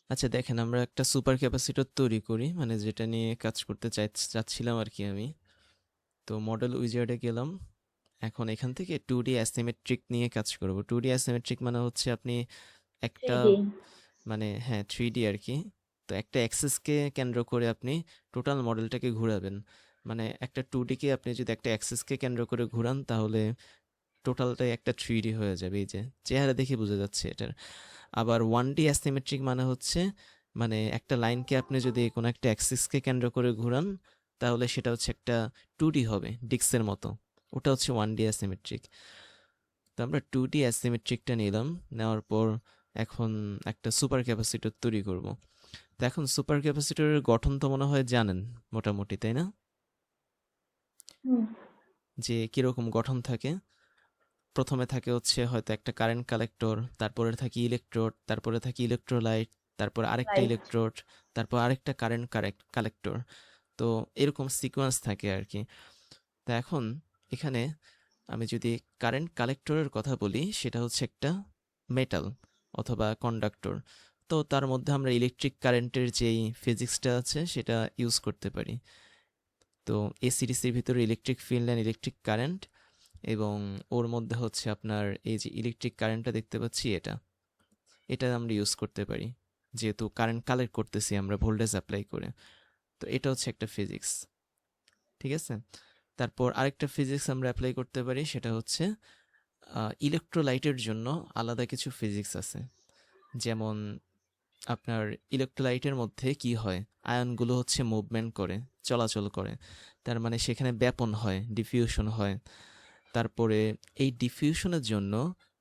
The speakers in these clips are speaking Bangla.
আচ্ছা দেখেন, আমরা একটা সুপার ক্যাপাসিটর তৈরি করি, মানে যেটা নিয়ে কাজ করতে চাচ্ছিলাম আর কি আমি। তো মডেল উইজার্ডে গেলাম। এখন এখান থেকে 2D অ্যাসিমেট্রিক নিয়ে কাজ করব। 2D অ্যাসিমেট্রিক মানে হচ্ছে আপনি একটা, 3D। মানে হ্যাঁ 3D আর কি। তো একটা অ্যাক্সেসকে কেন্দ্র করে আপনি টোটাল মডেলটাকে ঘোরাবেন। মানে একটা 2D কে আপনি যদি একটা অ্যাক্সেসকে কেন্দ্র করে ঘুরান তাহলে টোটালটাই একটা 3D হয়ে যাবে, এই যে চেহারা দেখে বোঝা যাচ্ছে এটার। আবার 1D অ্যাসিমেট্রিক মানে হচ্ছে, মানে একটা লাইনকে আপনি যদি কোনো একটা অ্যাক্সিসকে কেন্দ্র করে ঘোরান তাহলে সেটা হচ্ছে একটা 2D হবে, ডিক্সের মতো। ওটা হচ্ছে 1D অ্যাসিমেট্রিক। তো আমরা 2D অ্যাসিমেট্রিকটা নিলাম, নেওয়ার পর এখন একটা সুপার ক্যাপাসিটর তৈরি করব। তো এখন সুপার ক্যাপাসিটরের গঠন তো মনে হয় জানেন মোটামুটি, তাই না? হুম। যে কিরকম গঠন থাকে। প্রথমে থাকে হচ্ছে হয়তো একটা কারেন্ট কালেক্টর, তারপরে থাকে ইলেকট্রোড, তারপরে থাকে ইলেকট্রোলাইট, তারপর আরেকটা রাইট। ইলেকট্রোড, তারপর আরেকটা কারেন্ট কালেক্টর। তো এরকম সিকোয়েন্স থাকে আর কি। তা এখন এখানে আমি যদি কারেন্ট কালেক্টরের কথা বলি, সেটা হচ্ছে একটা মেটাল অথবা কন্ডাক্টর। তো তার মধ্যে আমরা ইলেকট্রিক কারেন্টের যেই ফিজিক্সটা আছে সেটা ইউজ করতে পারি। তো এসিডিসির ভিতরে electric field and electric current, এবং ওর মধ্যে হচ্ছে আপনার এই যে ইলেকট্রিক কারেন্টটা দেখতে পাচ্ছি, এটা এটা আমরা ইউজ করতে পারি, যেহেতু কারেন্ট কালেক্ট করতেছি আমরা ভোল্টেজ অ্যাপ্লাই করে। তো এটা হচ্ছে একটা ফিজিক্স, ঠিক আছে। তারপর আরেকটা ফিজিক্স আমরা অ্যাপ্লাই করতে পারি, সেটা হচ্ছে ইলেকট্রোলাইটের জন্য আলাদা কিছু ফিজিক্স আছে। যেমন আপনার ইলেকট্রোলাইটের মধ্যে কি হয়, আয়নগুলো হচ্ছে মুভমেন্ট করে, চলাচল করে, তার মানে সেখানে ব্যাপন হয়, ডিফিউশন হয়। তারপরে এই ডিফিউশনের জন্য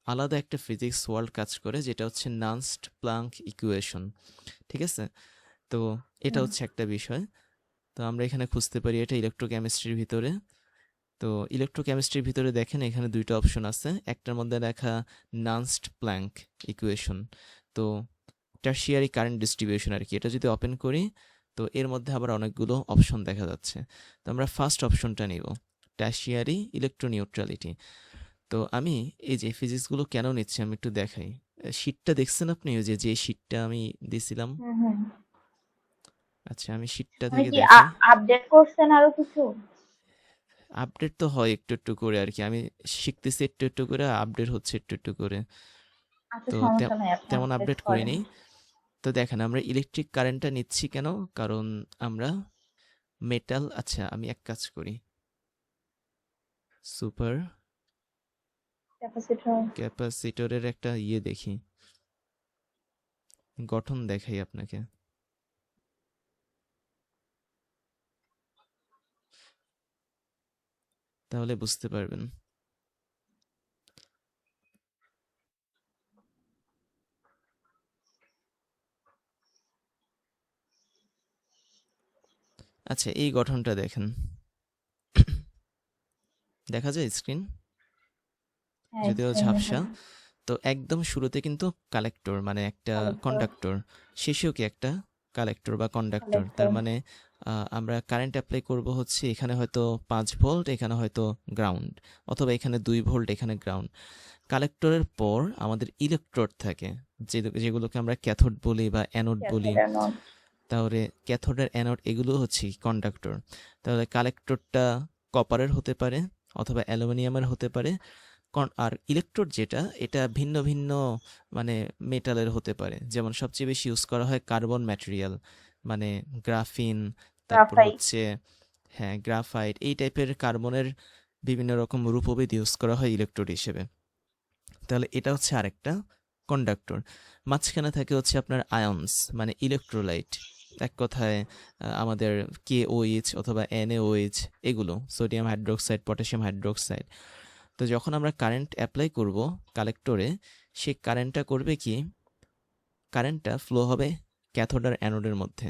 আলাদা একটা ফিজিক্স ওয়ার্ল্ড কাজ করে, যেটা হচ্ছে নান্সড প্লাঙ্ক ইকুয়েশন, ঠিক আছে। তো এটা হুম। হচ্ছে একটা বিষয়। তো আমরা এখানে খুঁজতে পারি এটা ইলেকট্রোকেমিস্ট্রির ভিতরে। তো ইলেকট্রোকেমিস্ট্রির ভিতরে দেখেন এখানে দুইটা অপশন আছে, একটার মধ্যে লেখা নান্সড প্ল্যাঙ্ক ইকুয়েশন। তো টারশিয়ারি কারেন্ট ডিস্ট্রিবিউশন আর কি, এটা যদি ওপেন করি তো এর মধ্যে আবার অনেকগুলো অপশন দেখা যাচ্ছে। তো আমরা ফার্স্ট অপশনটা নিব, টারশিয়ারি ইলেকট্রোনিউট্রালিটি। তো আমি এই যে ফিজিক্সগুলো কেন নিচ্ছি আমি একটু দেখাই। শীটটা দেখছেন আপনি, ওই যে যে শীটটা আমি দিছিলাম? হুম। হুম। আচ্ছা আমি শীটটা মানে থেকে কি দেখাই। আপডেট করছেন আরো কিছু? আপডেট তো হয় একটু একটু করে আর কি, আমি শিখতেছি একটু একটু করে, আপডেট হচ্ছে একটু একটু করে। আচ্ছা, তো সমস্যা নাই, আপনি তেমন আপডেট আপডেট করেন। করিনি। তো দেখেন আমরা ইলেকট্রিক কারেন্টটা নিচ্ছি কেন, কারণ আমরা মেটাল, আচ্ছা আমি এক কাজ করি, সুপার ক্যাপাসিটর। ক্যাপাসিটরের একটা দেখি, গঠন দেখাই আপনাকে, তাহলে বুঝতে পারবেন। আচ্ছা এই গঠনটা দেখেন, দেখা যায় স্ক্রিন, হ্যাঁ, যদিও স্ক্রিন দেখা ঝাপসা। যায়। তো একদম শুরুতে কিন্তু কালেক্টর মানে একটা কালেক্টর। কন্ডাক্টর, শেষেও কি একটা কালেক্টর বা কন্ডাক্টর। তার কালেক্টর। মানে আমরা কারেন্ট অ্যাপ্লাই করব হচ্ছে এখানে হয়তো 5 ভোল্ট, এখানে হয়তো গ্রাউন্ড, অথবা এখানে 2 ভোল্ট, এখানে গ্রাউন্ড। কালেক্টরের পর আমাদের ইলেকট্রোড থাকে, যেগুলোকে আমরা ক্যাথোড বলি বা অ্যানোড বলি। Cathode anode. তাহলে ক্যাথোড আর অ্যানোড এগুলো হচ্ছে কন্ডাক্টর। তাহলে কালেক্টরটা কপারের হতে পারে অথবা অ্যালুমিনিয়ামের হতে পারে। আর ইলেকট্রোড যেটা, এটা ভিন্ন ভিন্ন মানে মেটালের হতে পারে। যেমন সবচেয়ে বেশি ইউজ করা হয় কার্বন ম্যাটেরিয়াল, মানে গ্রাফিন, তারপর গ্রাফাইট। হচ্ছে হ্যাঁ গ্রাফাইট, এই টাইপের কার্বনের বিভিন্ন রকম রূপভেদ ইউজ করা হয় ইলেকট্রোড হিসেবে। তাহলে এটা হচ্ছে আরেকটা কন্ডাক্টর। মাঝখানে থাকে হচ্ছে আপনার আয়ন্স, মানে ইলেকট্রোলাইট। এক কথায় আমাদের KOH অথবা NaOH, এগুলো সোডিয়াম হাইড্রোক্সাইড, পটাশিয়াম হাইড্রোক্সাইড। তো যখন আমরা কারেন্ট অ্যাপ্লাই করব কালেক্টরে, সেই কারেন্টটা করবে কি, কারেন্টটা ফ্লো হবে ক্যাথোড আর অ্যানোডের মধ্যে।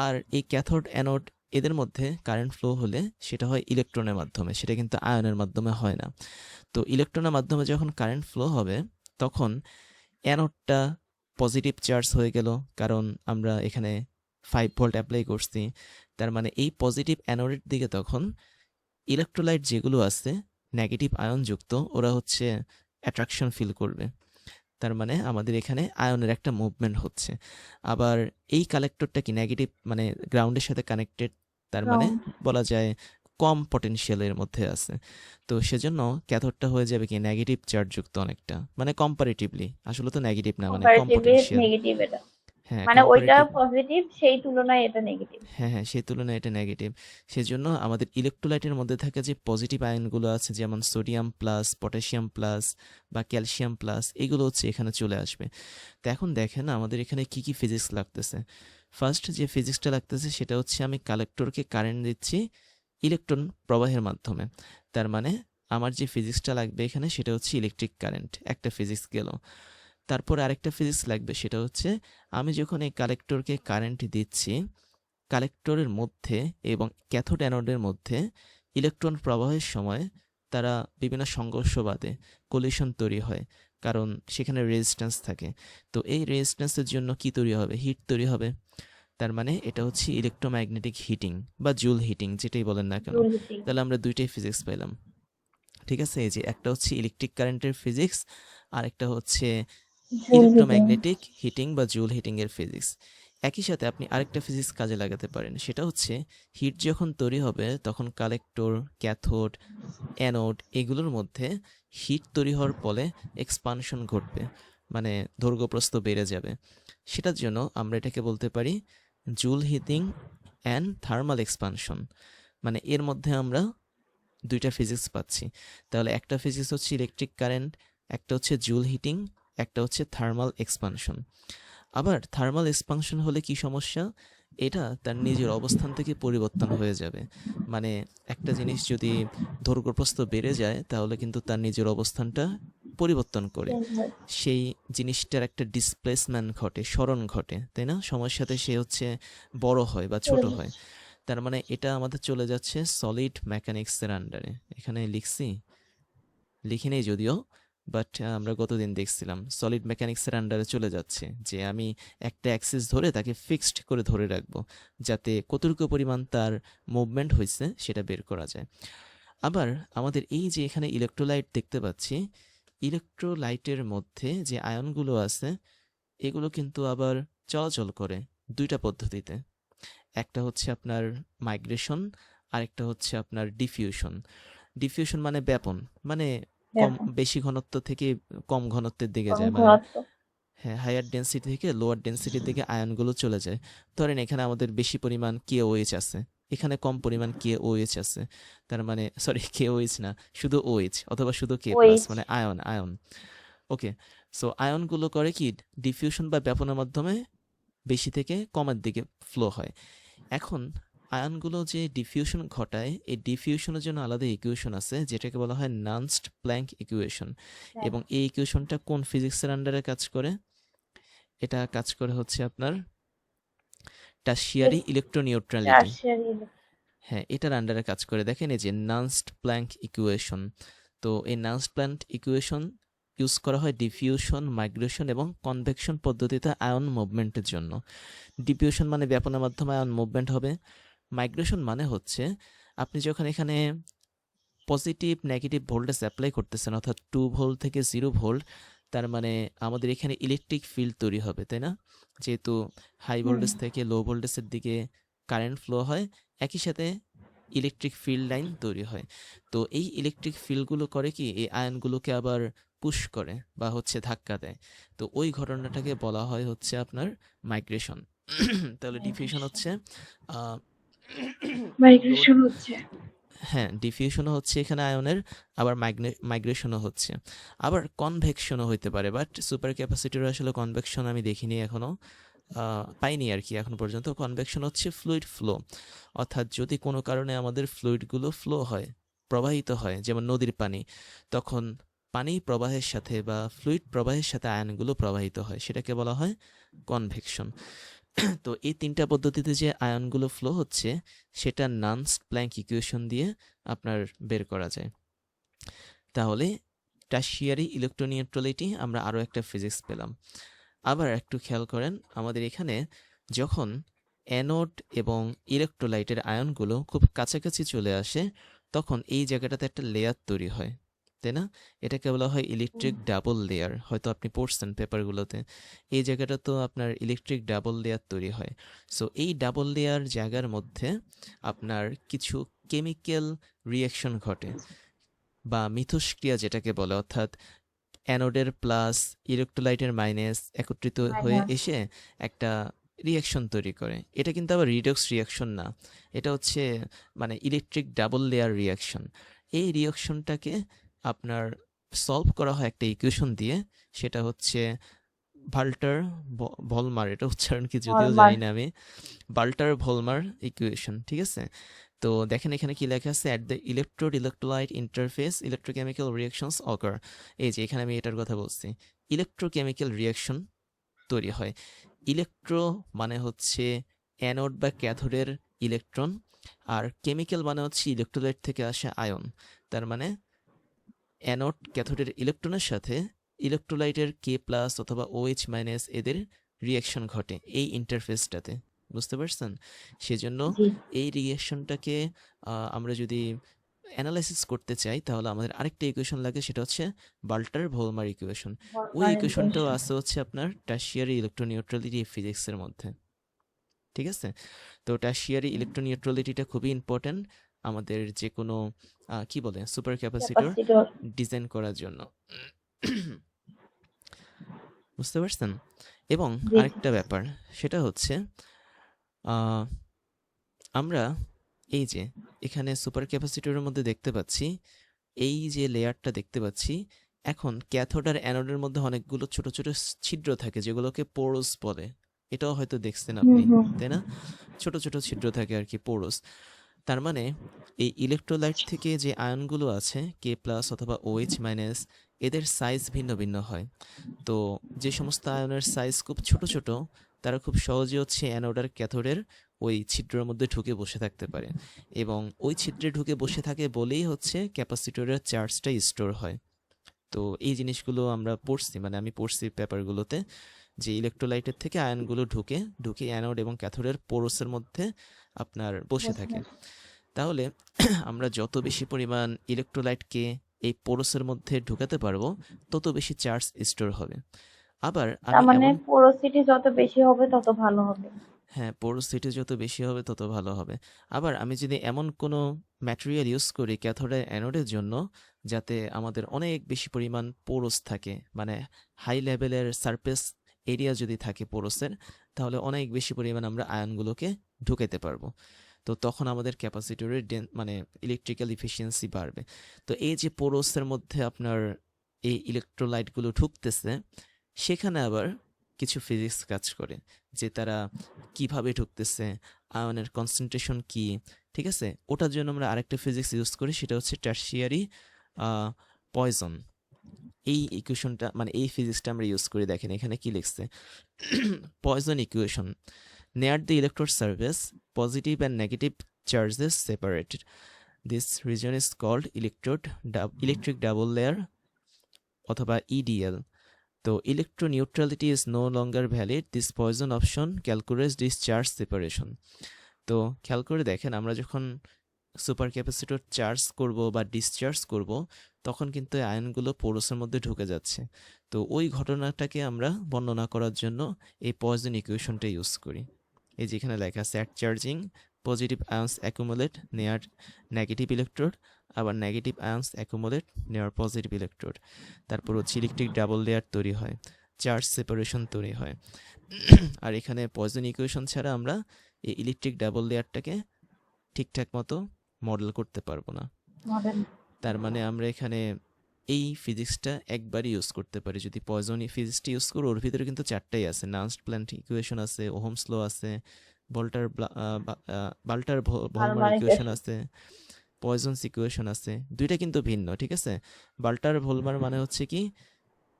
আর এই ক্যাথোড অ্যানোড এদের মধ্যে কারেন্ট ফ্লো হলে সেটা হয় ইলেকট্রনের মাধ্যমে, সেটা কিন্তু আয়নের মাধ্যমে হয় না। তো ইলেকট্রনের মাধ্যমে যখন কারেন্ট ফ্লো হবে তখন অ্যানোডটা পজিটিভ চার্জ হয়ে গেল, কারণ আমরা এখানে 5 ভোল্ট অ্যাপ্লাই করছি। তার মানে এই পজিটিভ অ্যানোডের দিকে তখন ইলেকট্রোলাইট যেগুলো আছে নেগেটিভ আয়ন যুক্ত, ওরা হচ্ছে অ্যাট্রাকশন ফিল করবে। তার মানে আমাদের এখানে আয়নের একটা মুভমেন্ট হচ্ছে। আবার এই কালেক্টরটা কি নেগেটিভ, মানে গ্রাউন্ডের সাথে কানেক্টেড, তার মানে গ্রাউন্ড বলা যায় কম পটেনশিয়ালের মধ্যে আছে। তো সেজন্য ক্যাথোডটা হয়ে যাবে কি নেগেটিভ চার্জযুক্ত অনেকটা, মানে কম্পারেটিভলি, আসলে তো নেগেটিভ না, মানে কম কম্পারেটিভলি পটেনশিয়াল। নেগেটিভ এটা, হ্যাঁ, মানে ওইটা কম্পারেটিভ। পজিটিভ সেই তুলনায় এটা নেগেটিভ। হ্যাঁ, হ্যাঁ, সেই তুলনায় এটা নেগেটিভ। সেজন্য আমাদের ইলেক্ট্রোলাইটের মধ্যে থাকা যে পজিটিভ আয়নগুলো আছে, যেমন সোডিয়াম প্লাস, পটাশিয়াম প্লাস বা ক্যালসিয়াম প্লাস, এগুলো হচ্ছে এখানে চলে আসবে। তো এখন দেখেন আমাদের এখানে কি কি ফিজিক্স লাগতেছে। ফার্স্ট যে ফিজিক্সটা লাগতেছে সেটা হচ্ছে আমি কালেক্টরকে কারেন্ট দিচ্ছি ইলেকট্রন প্রবাহের মাধ্যমে। তার মানে আমার যে ফিজিক্সটা লাগবে এখানে সেটা হচ্ছে ইলেকট্রিক কারেন্ট, একটা ফিজিক্স গেল। তারপর আরেকটা ফিজিক্স লাগবে, সেটা হচ্ছে আমি যখন এই কালেক্টরকে কারেন্ট দিচ্ছি, কালেক্টরের মধ্যে এবং ক্যাথোড অ্যানোডের মধ্যে ইলেকট্রন প্রবাহের সময় তারা বিভিন্ন সংঘর্ষ বাধে, কলিশন তৈরি হয়, কারণ সেখানে রেজিস্ট্যান্স থাকে। তো এই রেজিস্ট্যান্সের জন্য কি তৈরি হবে? হিট তৈরি হবে। তার মানে এটা হচ্ছে ইলেকট্রোম্যাগনেটিক হিটিং বা জুল হিটিং, যেটাই বলেন না কেন। Joule heating. তাহলে আমরা দুইটাই ফিজিক্স পেলাম। ঠিক আছে, এই যে একটা হচ্ছে ইলেকট্রিক কারেন্টের ফিজিক্স, আর একটা হচ্ছে জুল হিটিং। ইলেকট্রোম্যাগনেটিক হিটিং বা জুল হিটিং এর ফিজিক্স। একই সাথে আপনি আরেকটা ফিজিক্স কাজে লাগাতে পারেন, সেটা হচ্ছে হিট যখন তৈরি হবে তখন কালেক্টর, ক্যাথোড, অ্যানোড এগুলোর মধ্যে হিট তৈরি হওয়ার ফলে এক্সপানশন ঘটবে, মানে দৈর্ঘ্যপ্রস্থ বেড়ে যাবে। সেটার জন্য আমরা এটাকে বলতে পারি joule heating and thermal expansion. মানে এর মধ্যে আমরা দুইটা ফিজিক্স পাচ্ছি। তাহলে একটা ফিজিক্স হচ্ছে ইলেকট্রিক কারেন্ট, একটা হচ্ছে জুল হিটিং, একটা হচ্ছে থার্মাল এক্সপানশন। আবার থার্মাল এক্সপানশন হলে কি সমস্যা? এটা তার নিজের অবস্থান থেকে পরিবর্তন হয়ে যাবে। মানে একটা জিনিস যদি দৈর্ঘ্যপ্রস্থ বেড়ে যায় তাহলে কিন্তু তার নিজের অবস্থানটা পরিবর্তন করে। চেঞ্জ হয়। সেই জিনিসটার একটা ডিসপ্লেসমেন্ট ঘটে, সরণ ঘটে, তাই না? সময়ের সাথে সে হচ্ছে বড় হয় বা চলে ছোট হয়। যাচ্ছে। তার মানে এটা আমাদের চলে যাচ্ছে সলিড মেকানিক্সের আন্ডারে। এখানে লিখছি, লিখিনি যদিও, বাট আমরা গতদিন দেখছিলাম সলিড মেকানিক্সের আন্ডারে চলে যাচ্ছে, যে আমি একটা অ্যাক্সিস ধরে তাকে ফিক্সড করে ধরে রাখবো, যাতে কতটুকু পরিমাণ তার মুভমেন্ট হয়েছে সেটা বের করা যায়। আবার আমাদের এই যে এখানে ইলেকট্রোলাইট দেখতে পাচ্ছি, ইলেকট্রোলাইটের মধ্যে যে আয়নগুলো আছে এগুলো কিন্তু আবার চলাচল করে দুইটা পদ্ধতিতে। একটা হচ্ছে আপনার মাইগ্রেশন, আরেকটা হচ্ছে আপনার ডিফিউশন। ডিফিউশন মানে ব্যাপন, মানে কম, দেখো বেশি ঘনত্ব থেকে কম ঘনত্বের দিকে কম যায়, মানে ঘনত্ব। হ্যাঁ, হায়ার ডেন্সিটি থেকে লোয়ার ডেন্সিটির দিকে আয়নগুলো চলে যায়। ধরেন এখানে আমাদের বেশি পরিমাণ কে ওএইচ আছে, এখানে কম পরিমাণ কে ওএইচ আছে, তার মানে সরি কে ওএইচ না, শুধু ওএইচ অথবা শুধু কে প্লাস, ওইচ। মানে আয়ন আয়ন। ওকে, সো আয়নগুলো করে কি ডিফিউশন বা ব্যাপনের মাধ্যমে বেশি থেকে কমের দিকে ফ্লো হয়। এখন আয়নগুলো যে ডিফিউশন ঘটায়, এই ডিফিউশনের জন্য আলাদা ইকুয়েশন আছে যেটাকে বলা হয় নান্সড প্ল্যাঙ্ক ইকুয়েশন। এবং এই ইকুয়েশনটা কোন ফিজিক্সের আন্ডারে কাজ করে? এটা কাজ করে হচ্ছে আপনার টারশিয়ারি ইলেকট্রোনিউট্রালিটি। টারশিয়ারি। হ্যাঁ, এটার আন্ডারে কাজ করে। দেখেন এই যে নান্সড প্ল্যাঙ্ক ইকুয়েশন। তো এই নান্সড প্ল্যাঙ্ক ইকুয়েশন ইউজ করা হয় ডিফিউশন, মাইগ্রেশন এবং কনভেকশন পদ্ধতিতে আয়ন মুভমেন্টের জন্য। ডিফিউশন মানে ব্যাপনের মাধ্যমে আয়ন মুভমেন্ট হবে। মাইগ্রেশন মানে হচ্ছে আপনি যখন এখানে পজিটিভ নেগেটিভ ভোল্টেজ অ্যাপ্লাই করতেছেন, অর্থাৎ 2 ভোল্ট থেকে 0 ভোল্ট, তার মানে আমাদের এখানে ইলেকট্রিক ফিল্ড তৈরি হবে, তাই না? যেহেতু হাই হুম। ভোল্টেজ থেকে লো ভোল্টেজের দিকে কারেন্ট ফ্লো হয়, একই সাথে ইলেকট্রিক ফিল্ড লাইন তৈরি হয়। তো এই ইলেকট্রিক ফিল্ডগুলো করে কি এই আয়নগুলোকে আবার পুশ করে বা হচ্ছে ধাক্কা দেয়। তো ওই ঘটনাটাকে বলা হয় হচ্ছে আপনার মাইগ্রেশন। তাহলে ডিফিউশন হচ্ছে আহ, লো, মাইগ্রেশন হচ্ছে। হ্যাঁ, ডিফিউশনও হচ্ছে এখানে আয়নের, আবার মাইগ্রেশনও হচ্ছে, আবার কনভেকশনও হইতে পারে। বাট সুপার ক্যাপাসিটর আসলে কনভেকশন আমি দেখিনি এখনো, পাইনি আর কি এখন পর্যন্ত। কনভেকশন হচ্ছে ফ্লুইড ফ্লো, অর্থাৎ যদি কোনো কারণে আমাদের ফ্লুইডগুলো ফ্লো হয়, প্রবাহিত হয়, যেমন নদীর পানি, তখন পানি প্রবাহের সাথে বা ফ্লুইড প্রবাহের সাথে আয়নগুলো প্রবাহিত হয়, সেটাকে বলা হয় কনভেকশন। তো এই তিনটা পদ্ধতিতে যে আয়নগুলো ফ্লো হচ্ছে সেটা নান্স প্ল্যাঙ্ক ইকুয়েশন দিয়ে আপনার বের করা যায়। তাহলে টারশিয়ারি ইলেকট্রোনিউট্রালিটি আমরা আরও একটা ফিজিক্স পেলাম। আবার একটু খেয়াল করেন, আমাদের এখানে যখন অ্যানোড এবং ইলেকট্রোলাইটের আয়নগুলো খুব কাছাকাছি চলে আসে তখন এই জায়গাটাতে একটা লেয়ার তৈরি হয়, তাই না? এটাকে বলা হয় ইলেকট্রিক ডাবল লেয়ার, হয়তো আপনি পড়ছেন পেপারগুলোতে। এই জায়গাটা তো আপনার ইলেকট্রিক ডাবল লেয়ার তৈরি হয়। সো এই ডাবল লেয়ার জায়গার মধ্যে আপনার কিছু কেমিক্যাল রিয়াকশন ঘটে বা মিথস্ক্রিয়া যেটাকে বলে, অর্থাৎ অ্যানোডের প্লাস ইলেকট্রোলাইটের মাইনাস একত্রিত হয়ে মাইনাস। এসে একটা রিয়াকশন তৈরি করে। এটা কিন্তু আবার রিডক্স রিয়াকশন না, এটা হচ্ছে মানে ইলেকট্রিক ডাবল লেয়ার রিয়াকশন। এই রিয়াকশনটাকে আপনার সলভ করা হয় একটা ইকুয়েশন দিয়ে, সেটা হচ্ছে ভাল্টার ভলমার, এটা উচ্চারণ কি যদিও হলমার্ক। জানি না আমি, বাল্টার ভলমার ইকুয়েশন, ঠিক আছে? তো দেখেন এখানে কি লেখা আছে, at the electrode electrolyte interface electrochemical reactions occur. এই যে এখানে আমি এটার কথা বলছি, ইলেকট্রোকেমিক্যাল রিয়াকশন তৈরি হয়। ইলেকট্রো মানে হচ্ছে অ্যানোড বা ক্যাথোডের ইলেকট্রন, আর কেমিক্যাল মানে হচ্ছে ইলেকট্রোলাইট থেকে আসে আয়ন। তার মানে অ্যানোড ক্যাথোডের ইলেকট্রনের সাথে ইলেকট্রোলাইটের কে প্লাস অথবা OH মাইনাস এদের রিয়াকশন ঘটে এই ইন্টারফেসটাতে, বুঝতে পারছেন? সেজন্য জি। এই রিয়াকশনটাকে আমরা যদি অ্যানালাইসিস করতে চাই তাহলে আমাদের আরেকটা ইকুয়েশন লাগে, সেটা হচ্ছে বাল্টার ভোলমার ইকুয়েশন। ওই হলমার্ক ইকুয়েশনটাও ইকুয়েশন। আছে হচ্ছে আপনার টারশিয়ারি ইলেকট্রোনিউট্রালিটি ফিজিক্সের মধ্যে, ঠিক আছে? তো টারশিয়ারি ইলেকট্রোনিউট্রালিটিটা খুবই ইম্পর্ট্যান্ট আমাদের যে কোনো কি বলে সুপার ক্যাপাসিটর ক্যাপাসিটর। ডিজাইন করার জন্য। বুঝতে পারছেন? এবং জি জি। আরেকটা ব্যাপার, সেটা হচ্ছে আহ, আমরা এই যে এখানে সুপার ক্যাপাসিটরের মধ্যে দেখতে পাচ্ছি, এই যে লেয়ারটা দেখতে পাচ্ছি, এখন ক্যাথোড আর অ্যানোডের মধ্যে অনেকগুলো ছোট ছোট ছিদ্র থাকে যেগুলোকে পোরস বলে। এটাও হয়তো দেখছেন হুম আপনি, হুম। তাই না? ছোট ছোট ছিদ্র থাকে আর কি, পোরস। তার মানে এই ইলেকট্রোলাইট থেকে যে আয়নগুলো আছে কে প্লাস অথবা OH মাইনাস, এদের সাইজ ভিন্ন ভিন্ন হয়। তো যে সমস্ত আয়নের সাইজ খুব ছোট ছোট, তারা খুব সহজে হচ্ছে অ্যানোড আর ক্যাথোডের ওই ছিদ্রের মধ্যে ঢুকে বসে থাকতে পারে, এবং ওই ছিদ্রে ঢুকে বসে থাকে বলেই হচ্ছে ক্যাপাসিটরের চার্জটা স্টোর হয়। তো এই জিনিসগুলো আমরা পড়ছি, মানে আমি পড়ছি পেপারগুলোতে, যে ইলেকট্রোলাইটের থেকে আয়নগুলো ঢুকে ঢুকে অ্যানোড এবং ক্যাথোডের পোরসের মধ্যে আপনার বসে বুঝতে থাকে। পারছি। তাহলে আমরা যত বেশি পরিমাণ ইলেকট্রোলাইটকে এই পোরসের মধ্যে ঢুকাতে পারবো, তত বেশি চার্জ স্টোর হবে। আবার তার আমি মানে এমন, পোরোসিটি যত বেশি হবে তত ভালো হবে। হ্যাঁ, পোরোসিটি যত বেশি হবে তত ভালো হবে। আবার আমি যদি এমন কোনো ম্যাটেরিয়াল ইউজ করি ক্যাথোড আর অ্যানোডের জন্য, যাতে আমাদের অনেক বেশি পরিমাণ পোরস থাকে, মানে হাই লেভেলের সারফেস এরিয়া যদি থাকে পোরসের, তাহলে অনেক বেশি পরিমাণ আমরা আয়নগুলোকে ঢুকাতে পারবো। তো তখন আমাদের ক্যাপাসিটরের মানে ইলেকট্রিক্যাল ইফিসিয়েন্সি বাড়বে। তো এই যে পোরসের মধ্যে আপনার এই ইলেকট্রোলাইটগুলো ঢুকতেছে, সেখানে আবার কিছু ফিজিক্স কাজ করে, যে তারা কিভাবে ঢুকতেছে, আয়নের কনসেন্ট্রেশন কি, ঠিক আছে? ওটার জন্য আমরা আরেকটা ফিজিক্স ইউজ করি, সেটা হচ্ছে টারশিয়ারি পয়জন। এই ইকুয়েশনটা মানে এই ফিজিক্সটা আমরা ইউজ করি। দেখেন এখানে কি লিখছে, poison equation, near the electrode surface positive and negative charges separated, this region is called electric double layer অথবা EDL. তো electroneutrality is no longer valid, this Poisson option calculates this charge separation. তো খেয়াল করে দেখেন, আমরা যখন সুপার ক্যাপাসিটর চার্জ করব বা ডিসচার্জ করব, তখন কিন্তু এই আয়নগুলো পোরসের মধ্যে ঢুকে যাচ্ছে। তো ওই ঘটনাটাকে আমরা বর্ণনা করার জন্য এই পয়জন ইকুয়েশনটা ইউজ করি। এই যেখানে লেখা আছে, অ্যাট চার্জিং পজিটিভ আয়ন্স অ্যাকুমুলেট নেয়ার নেগেটিভ ইলেকট্রোড, আবার নেগেটিভ আয়ন্স অ্যাকুমুলেট নেয়ার পজিটিভ ইলেকট্রোড। তারপর হচ্ছে ইলেকট্রিক ডাবল লেয়ার তৈরি হয়, চার্জ সেপারেশন তৈরি হয়। আর এখানে পয়জন ইকুয়েশন ছাড়া আমরা এই ইলেকট্রিক ডাবল লেয়ারটাকে ঠিকঠাক মতো মডেল করতে পারবো না। মডেল। তার মানে আমরা এখানে এই ফিজিক্সটা একবারই ইউজ করতে পারি। যদি পয়জনই ফিজিক্সটা ইউজ করো, ওর ভিতরে কিন্তু চারটাই আছে, নান্সড প্ল্যান্ট ইকুয়েশন আছে, ওহমস ল আছে, বাল্টার ভলমার হলমার্ক ইকুয়েশন ইকুয়েশন। আছে, পয়জনস ইকুয়েশন আছে। দুইটা কিন্তু ভিন্ন, ঠিক আছে? বাল্টার ভলমার মানে হচ্ছে কি,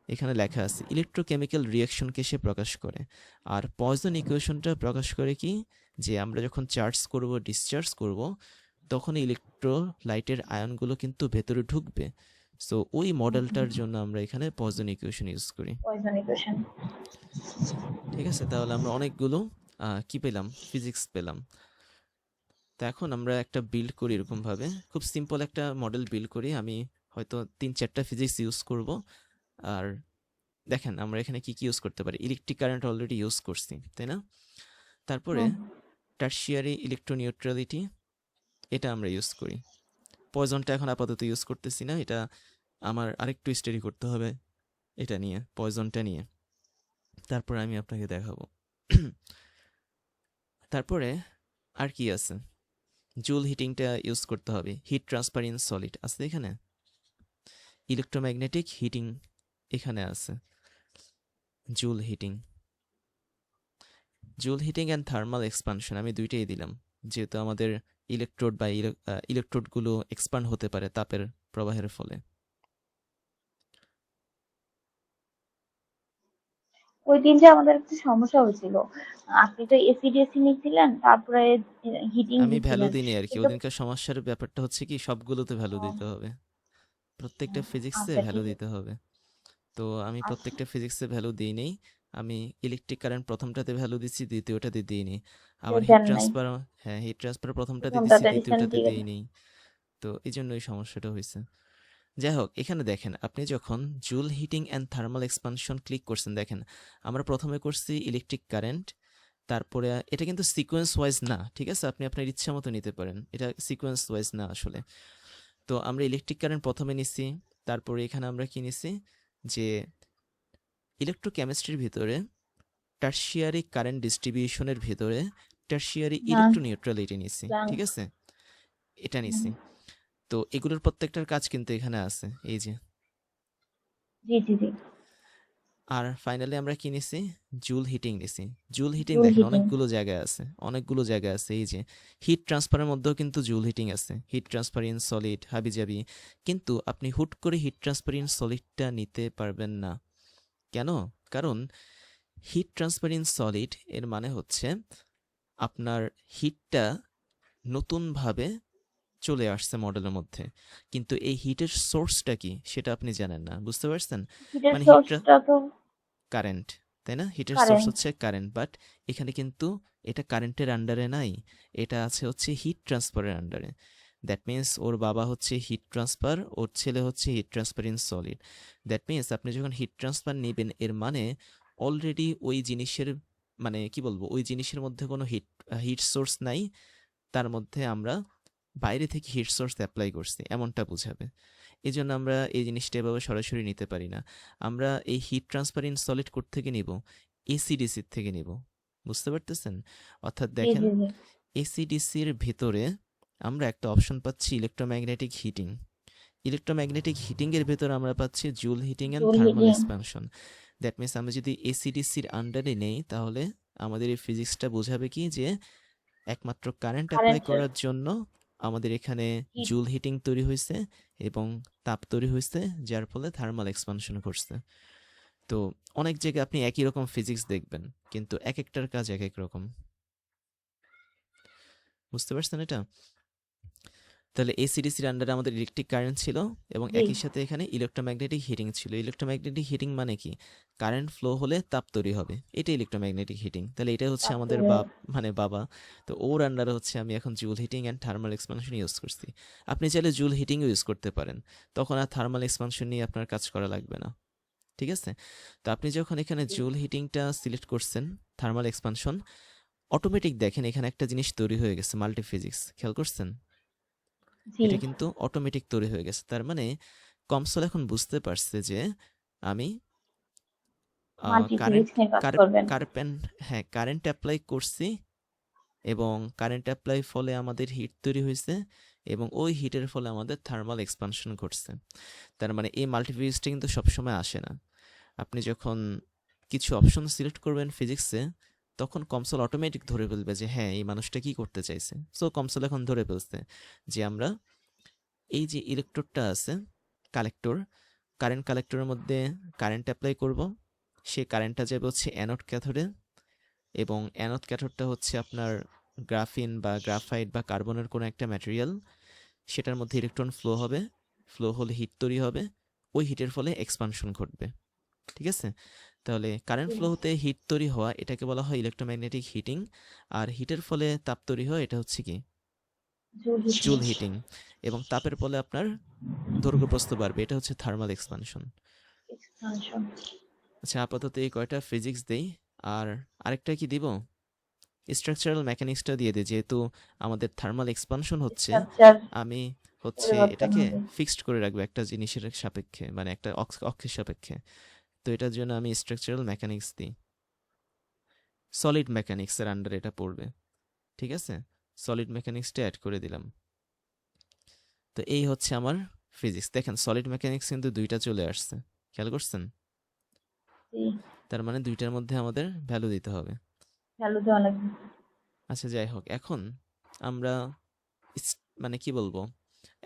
এখানে লেখা আছে ইলেকট্রোকেমিক্যাল রিয়াকশনকে সে প্রকাশ করে। আর পয়জন ইকুয়েশনটা প্রকাশ করে কি, যে আমরা যখন চার্জ করব ডিসচার্জ করব, তখন ইলেকট্রোলাইটের আয়নগুলো কিন্তু ভেতরে ঢুকবে। সো ওই মডেলটার জন্য আমরা এখানে পয়জন ইকুয়েশন ইউজ করি, পয়জন ইকুয়েশন। ঠিক আছে? তাহলে আমরা অনেকগুলো কি পেলাম, ফিজিক্স পেলাম। তো এখন আমরা একটা বিল্ড করি এরকম ভাবে, খুব সিম্পল একটা মডেল বিল্ড করি। আমি হয়তো 3-4টা ফিজিক্স ইউজ করব। আর দেখেন আমরা এখানে কি কি ইউজ করতে পারি, ইলেকট্রিক কারেন্ট অলরেডি ইউজ করছি, তাই না? তারপরে হুম। টারশিয়ারি ইলেকট্রোনিউট্রালিটি, এটা আমরা ইউজ করি। পয়জনটা এখন আপাতত ইউজ করতেছি না, এটা আমার আরেকটু স্টাডি করতে হবে এটা নিয়ে, পয়জনটা নিয়ে। তারপরে আমি আপনাকে দেখাবো। তারপরে আর কি আছে, জুল হিটিংটা ইউজ করতে হবে, হিট ট্রান্সফার ইন সলিড আছে এখানে, ইলেকট্রোম্যাগনেটিক হিটিং এখানে আছে, joule heating, joule heating and thermal expansion আমি দুইটাই দিলাম, যেহেতু আমাদের ইলেকট্রোড বা ইলেকট্রোডগুলো এক্সপান্ড হতে পারে তাপের প্রবাহের ফলে। ওই দিন যে আমাদের একটা সমস্যা হয়েছিল, আপনি তো এসিডিএসি নিচ্ছিলেন, তারপরে হিটিং আমি ভ্যালু দিচ্ছিলেন, দিইনি আর কি, কিন্তু ওদিনকার সমস্যার ব্যাপারটা হচ্ছে কি সবগুলোতে ভ্যালু আহ, দিতে হবে, প্রত্যেকটা ফিজিক্সে আচ্ছা ভ্যালু ঠিক দিতে হবে। তো আমি আছে, আচ্ছা প্রত্যেকটা ফিজিক্সে ভ্যালু দিই নেই, আমি ইলেকট্রিক কারেন্ট প্রথমটাতে ভ্যালু দিচ্ছি, দ্বিতীয়টাতে দিইনি। আবার হিট দেন নাই, ট্রান্সফার, হ্যাঁ হিট ট্রান্সফার প্রথমটাতে দিচ্ছি, প্রথমটাতে দ্বিতীয়টাতে রিসেন্টলি। দিই নেই। তো এই জন্যই সমস্যাটা হয়েছে। যাই হোক, এখানে দেখেন আপনি যখন joule heating and thermal expansion click করছেন, দেখেন আমরা প্রথমে করছি ইলেকট্রিক কারেন্ট, তারপরে এটা কিন্তু সিকোয়েন্স ওয়াইজ না, ঠিক আছে? আপনি আপনার ইচ্ছা মতো নিতে পারেন, এটা সিকোয়েন্স ওয়াইজ না আসলে। তো আমরা ইলেকট্রিক কারেন্ট প্রথমে নিছি, তারপরে এখানে আমরা কি নিছি, যে ইলেকট্রোকেমিস্ট্রির ভিতরে টারশিয়ারি কারেন্ট ডিস্ট্রিবিউশনের ভিতরে টারশিয়ারি হ্যাঁ, ইলেকট্রোনিউট্রালিটি নিছি, ঠিক আছে? এটা নিছি। তো এগুলোর প্রত্যেকটার কাজ কিন্তু এখানে আছে, এই যে। জি জি জি। আর ফাইনালি আমরা কি নিছি, জুল হিটিং নিছি। জুল হিটিং জুল দেখেন হিটিং। অনেকগুলো জায়গায় আছে, অনেকগুলো জায়গায় আছে, এই যে হিট ট্রান্সফারের মধ্যেও কিন্তু জুল হিটিং আছে, হিট ট্রান্সফার ইন সলিড হাবিজাবি। কিন্তু আপনি হুট করে হিট ট্রান্সফার ইন সলিডটা নিতে পারবেন না। কেন? কারণ হিট ট্রান্সফার ইন সলিড এর মানে হচ্ছে আপনার হিটটা নতুনভাবে চলে আসছে মডেলের মধ্যে, কিন্তু এই হিটের সোর্সটা কি সেটা আপনি জানেন না, বুঝতে পারছেন? হিটের মানে হিটটা সোর্সটা তো কারেন্ট, তাই না? হিটের সোর্স কারেন্ট। হচ্ছে কারেন্ট, বাট এখানে কিন্তু এটা কারেন্টের আন্ডারে নাই, এটা আছে হচ্ছে হিট ট্রান্সফারের আন্ডারে। দ্যাট মিন্স ওর বাবা হচ্ছে হিট ট্রান্সফার, ওর ছেলে হচ্ছে heat transfer in solid. That means আপনি যখন হিট ট্রান্সফার নেবেন এর মানে অলরেডি ওই জিনিসের, মানে কি বলবো, ওই জিনিসের মধ্যে কোনো হিট হিট সোর্স নাই, তার মধ্যে আমরা বাইরে থেকে হিট সোর্স অ্যাপ্লাই করছি এমনটা বোঝাবে। এই জন্য আমরা এই জিনিসটা এভাবে সরাসরি নিতে পারি না, আমরা এই heat transfer in solid code থেকে নিব, এসিডিসির থেকে নিব, বুঝতে পারতেছেন? অর্থাৎ জি দেখেন জি জি। এসিডিসির ভেতরে আমরা একটা অপশন পাচ্ছি ইলেকট্রোম্যাগনেটিক হিটিং, ইলেকট্রোম্যাগনেটিক হিটিং এর ভেতরে আমরা পাচ্ছি joule heating and joule thermal heating. Expansion. That means আমরা যদি এসিডিসির আন্ডারে নেই তাহলে আমাদের এই ফিজিক্সটা বোঝাবে কি যে একমাত্র কারেন্ট অ্যাপ্লাই কারেন্টের করার জন্য আমাদের এখানে হিট। জুল হিটিং তৈরি হয়েছে এবং তাপ তৈরি হয়েছে, যার ফলে থার্মাল এক্সপানশন ঘটছে। তো অনেক জায়গায় আপনি একই রকম ফিজিক্স দেখবেন, কিন্তু এক একটার কাজ এক এক রকম, বুঝতে পারছেন এটা? তাহলে এসিডিসির আন্ডারে আমাদের ইলেকট্রিক কারেন্ট ছিল এবং জি। একই সাথে এখানে ইলেকট্রোম্যাগনেটিক হিটিং ছিল। ইলেকট্রোম্যাগনেটিক হিটিং মানে কি? কারেন্ট ফ্লো হলে তাপ তৈরি হবে, এটা ইলেকট্রোম্যাগনেটিক হিটিং। তাহলে এটা হচ্ছে আমাদের তারপরে মানে বাবা। তো ওর আন্ডারে হচ্ছে আমি এখন joule heating and thermal expansion use করছি। আপনি চাইলে জুল হিটিংও ইউজ করতে পারেন, তখন আর থার্মাল এক্সপানশন নিয়ে আপনার কাজ করা লাগবে না, ঠিক আছে? তো আপনি যখন এখানে জুল হিটিংটা সিলেক্ট করছেন, থার্মাল এক্সপানশন, অটোমেটিক দেখেন এখানে একটা জিনিস তৈরি হয়ে গেছে, মাল্টি ফিজিক্স, খেয়াল করছেন? জি। এটা কিন্তু অটোমেটিক তৈরি হয়ে গেছে, তার মানে কমসোল এখন বুঝতে পারছে যে আমি মাল্টি কারেন্ট ফিজিক্স নিয়ে কাজ কার করবেন। কার্পেন হ্যাঁ কারেন্ট অ্যাপ্লাই করছি, এবং কারেন্ট অ্যাপ্লাই ফলে আমাদের হিট তৈরি হয়েছে, এবং ওই হিটের ফলে আমাদের থার্মাল এক্সপানশন ঘটছে। তার মানে এই মাল্টিফিজিক্সটা কিন্তু সবসময় আসে না। আপনি যখন কিছু অপশন সিলেক্ট করবেন ফিজিক্সে, তখন কমসোল অটোমেটিক ধরে ফেলবে যে হ্যাঁ এই মানুষটা কি করতে চাইছে। সো কমসোল এখন ধরে ফেলছে যে আমরা এই যে ইলেকট্রোডটা আছে, কালেক্টর, কারেন্ট কালেক্টরের মধ্যে কারেন্ট অ্যাপ্লাই করব, সেই কারেন্টটা যাবে হচ্ছে অ্যানোড ক্যাথোডে, এবং অ্যানোড ক্যাথোডটা হচ্ছে আপনার গ্রাফিন বা গ্রাফাইট বা কার্বনের কোনো একটা ম্যাটেরিয়াল, সেটার মধ্যে ইলেকট্রন ফ্লো হবে, ফ্লো হলে হিট তৈরি হবে, ওই হিটের ফলে এক্সপানশন ঘটবে, ঠিক আছে? তাহলে কারেন্ট ফ্লো হতে হিট তৈরি হওয়া এটাকে বলা হয় ইলেকট্রোম্যাগনেটিক হিটিং, আর হিটের ফলে তাপ তৈরি হওয়া এটা হচ্ছে কি জুল জুল হিটিং, হিটিং, এবং তাপের ফলে আপনার দৈর্ঘ্য প্রস্থ বাড়বে, এটা হচ্ছে থার্মাল এক্সপানশন। এক্সপানশন, আচ্ছা, আপাতত এই কয়টা ফিজিক্স দেই। আর আরেকটা কি দিব, স্ট্রাকচারাল মেকানিক্সটা দিয়ে দিই, যেহেতু আমাদের থার্মাল এক্সপানশন হচ্ছে। স্ট্রাকচার আমি হচ্ছে পরিবর্তন এটাকে হবে। ফিক্সড করে রাখবো একটা জিনিসের সাপেক্ষে, মানে একটা অক্ষের সাপেক্ষে। তো এটার জন্য আমি স্ট্রাকচারাল মেকানিক্স দিই, সলিড মেকানিক্সের আন্ডারে এটা পড়বে। ঠিক আছে, সলিড মেকানিক্সটা অ্যাড করে দিলাম। তো এই হচ্ছে আমার ফিজিক্স। দেখেন সলিড মেকানিক্স কিন্তু দুইটা চলে আসছে, খেয়াল করছেন? জি, তার মানে দুইটার মধ্যে আমাদের ভ্যালু দিতে হবে। ভ্যালু দেওয়া লাগবে। আচ্ছা, যাই হোক, এখন আমরা মানে কি বলবো,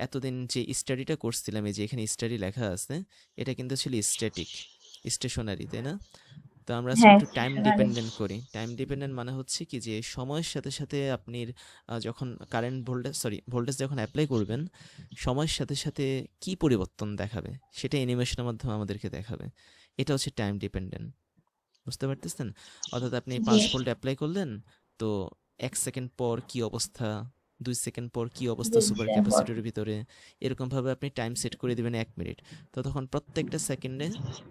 এতদিন যে স্টাডিটা করছিলাম, এই যে এখানে স্টাডি লেখা আছে, এটা কিন্তু ছিল স্ট্যাটিক, স্টেশনারি, তাই না? তো আমরা আজকে হ্যাঁ, একটু টাইম স্টেশনারি। ডিপেন্ডেন্ট করি। টাইম ডিপেন্ডেন্ট মানে হচ্ছে কি, যে সময়ের সাথে সাথে আপনি যখন কারেন্ট ভোল্টেজ যখন অ্যাপ্লাই করবেন, সময়ের সাথে সাথে কি পরিবর্তন দেখাবে সেটা অ্যানিমেশনের মাধ্যমে আমাদেরকে দেখাবে। এটা হচ্ছে টাইম ডিপেন্ডেন্ট, বুঝতে পারতেছেন? অর্থাৎ আপনি জি, 5 ভোল্ট অ্যাপ্লাই করলেন, তো 1 সেকেন্ড পর কি অবস্থা, 2 সেকেন্ড পর কি অবস্থা সুপার বুঝছেন পর। ক্যাপাসিটরের ভিতরে, এরকমভাবে আপনি টাইম সেট করে দিবেন 1 মিনিট। তো তখন প্রত্যেকটা সেকেন্ডে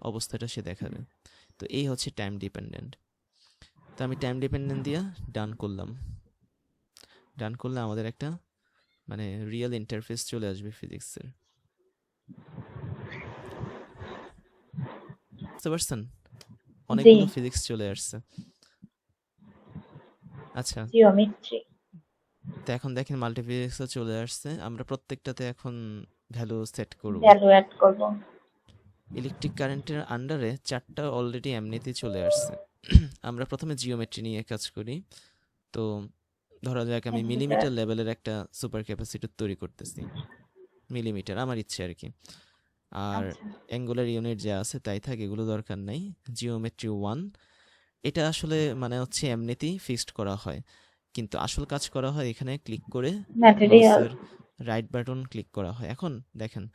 অবস্থাটা সে দেখাবে। তো এই হচ্ছে টাইম ডিপেন্ডেন্ট। তো আমি টাইম ডিপেন্ডেন্ট দিয়া ডান করলাম। ডান করলে আমাদের একটা মানে রিয়েল ইন্টারফেস চলে আসবে ফিজিক্সের, বুঝতে পারছেন? জি, অনেকগুলো ফিজিক্স চলে আসছে। আচ্ছা, জিওমেট্রি, তো এখন দেখেন মাল্টিফিজিক্সও চলে আসছে, আমরা প্রত্যেকটাতে এখন ভ্যালু সেট করব। ভ্যালু অ্যাড করব। ইলেকট্রিক কারেন্টের আন্ডারে 4টা অলরেডি এমনিতেই চলে আসছে। আমরা প্রথমে জিওমেট্রি নিয়ে কাজ করি। তো ধরা যাক আমি অ্যাম্পিটার, মিলিমিটার লেভেলের একটা সুপার ক্যাপাসিটর তৈরি করতেছি, মিলিমিটার আমার ইচ্ছে আর কি। আর আচ্ছা, অ্যাঙ্গুলার ইউনিট যা আছে তাই থাক, এগুলো দরকার নাই। জিওমেট্রি 1, এটা আসলে মানে হচ্ছে এমনিতেই ফিক্সড করা হয়, কিন্তু আসল কাজ করা হয় এখানে ক্লিক করে, ম্যাটেরিয়াল, মাউসের রাইট বাটন ক্লিক করা হয়। এখন দেখেন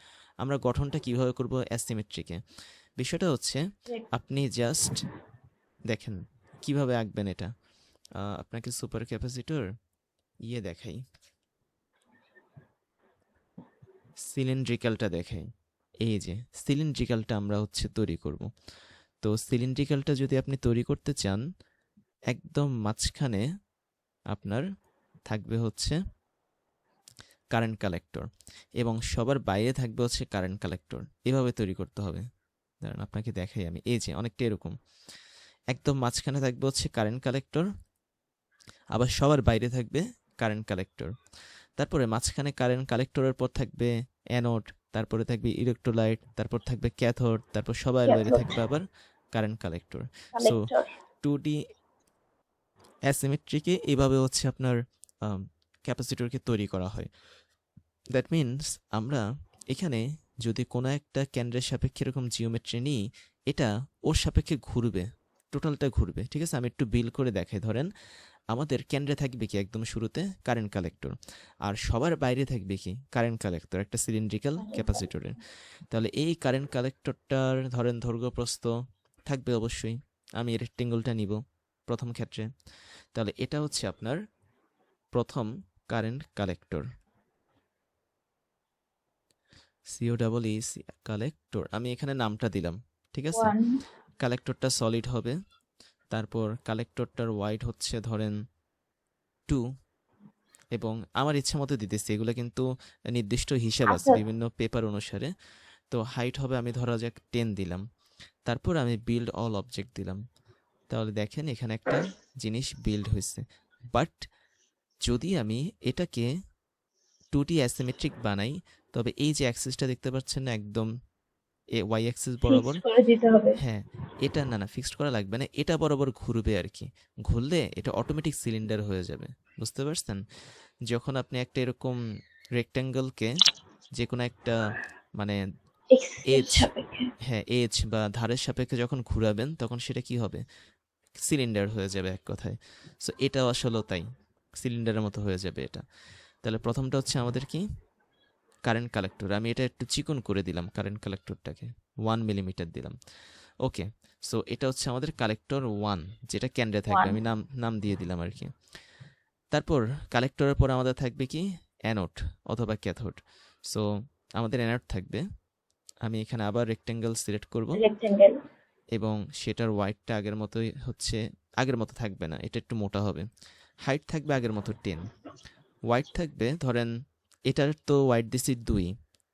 আমরা গঠনটা কিভাবে করব অ্যাসিমেট্রিকে। বিষয়টা হচ্ছে আপনি জাস্ট দেখেন কিভাবে আঁকবেন এটা। আপনাকে সুপার ক্যাপাসিটর দেখাই, সিলিন্ড্রিক্যালটা দেখাই। এই যে সিলিন্ড্রিক্যালটা আমরা হচ্ছে তৈরি করব। তো সিলিন্ড্রিক্যালটা যদি আপনি তৈরি করতে চান, একদম মাঝখানে আপনার থাকবে হচ্ছে কারেন্ট কালেক্টর, এবং সবার বাইরে থাকবে হচ্ছে কারেন্ট কালেক্টর। এভাবে তৈরি করতে হবে। দাঁড়ান আপনাকে দেখাই আমি, এই যে অনেকটা এরকম, একদম মাঝখানে থাকবে হচ্ছে কারেন্ট কালেক্টর, আবার সবার বাইরে থাকবে কারেন্ট কালেক্টর। তারপরে মাঝখানে কারেন্ট কালেক্টরের পর থাকবে অ্যানোড, তারপরে থাকবে ইলেকট্রোলাইট, তারপর থাকবে ক্যাথোড, তারপর সবার বাইরে ক্যাথোড, থাকবে আবার current collector. So collector. 2D অ্যাসিমেট্রিকে এভাবে হচ্ছে আপনার ক্যাপাসিটরকে তৈরি করা হয়। দ্যাট মিনস আমরা এখানে যদি কোনো একটা কেন্দ্রের সাপেক্ষে এরকম জিওমেট্রি নিই, এটা ওর সাপেক্ষে ঘুরবে, টোটালটা ঘুরবে। ঠিক আছে, আমি একটু বিল করে দেখাই। ধরেন আমাদের কেন্দ্রে থাকবে কি একদম শুরুতে কারেন্ট কালেক্টর, আর সবার বাইরে থাকবে কি কারেন্ট কালেক্টর, একটা সিলিন্ড্রিক্যাল ক্যাপাসিটরের। তাহলে এই কারেন্ট কালেক্টরটার ধরেন দৈর্ঘ্য প্রস্থ থাকবে অবশ্যই, আমি রেক্টেঙ্গলটা নিব প্রথম ক্ষেত্রে। তাহলে এটা হচ্ছে আপনার প্রথম কারেন্ট কালেক্টর, COEE কালেক্টর, আমি এখানে নামটা দিলাম। ঠিক আছে, ওয়ান, কালেক্টরটা সলিড হবে। তারপর কালেক্টরটার ওয়াইড হচ্ছে ধরেন 2, এবং আমার ইচ্ছে মতো দিতেছি, এগুলো কিন্তু নির্দিষ্ট হিসাব আছে আচ্ছা, বিভিন্ন পেপার অনুসারে। তো হাইট হবে আমি ধরা যাক 10 দিলাম। তারপর আমি বিল্ড অল অবজেক্ট দিলাম। তাহলে দেখেন এখানে একটা জিনিস বিল্ড হয়েছে। বাট যদি আমি এটাকে 2D অ্যাসিমেট্রিক বানাই, তবে এই যে অ্যাক্সিসটা দেখতে পাচ্ছেন না একদম ওয়াই অ্যাক্সিস বরাবর, ফিক্সড করে দিতে হবে। হ্যাঁ, এটা না না ফিক্সড করা লাগবে না, এটা বরাবর ঘুরবে আর কি। ঘুরলে এটা অটোমেটিক সিলিন্ডার হয়ে যাবে, বুঝতে পারছেন? যখন আপনি একটা এরকম রেক্ট্যাঙ্গেলকে যে কোনো একটা মানে এক্সের এজ, সাপেক্ষে। হ্যাঁ এজ বা ধারের সাপেক্ষে যখন ঘুরাবেন, তখন সেটা কি হবে, সিলিন্ডার হয়ে যাবে এক কথায়। সো এটাও আসলে তাই, সিলিন্ডারের মতো হয়ে যাবে এটা। তাহলে প্রথমটা হচ্ছে আমাদের কি কারেন্ট কালেক্টর, আমি এটা একটু চিকন করে দিলাম কারেন্ট কালেক্টরটাকে, 1 মিলিমিটার দিলাম। ওকে, সো এটা হচ্ছে আমাদের কালেক্টর 1, যেটা কেন্দ্রে থাকবে, ওয়ান, আমি নাম নাম দিয়ে দিলাম আর কি। তারপর কালেক্টরের পর আমাদের থাকবে কি অ্যানোড অথবা ক্যাথোড। সো আমাদের অ্যানোড থাকবে। আমি এখানে আবার রেক্টেঙ্গেল সিলেক্ট করব রেক্টেঙ্গেল। এবং সেটার ওয়াইডটা আগের মতোই হচ্ছে, আগের মতো থাকবে না, এটা একটু মোটা হবে। হাইট থাকবে আগের মতো 10, ওয়াইড থাকবে ধরেন, এটার তো ওয়াইড দিছি 2,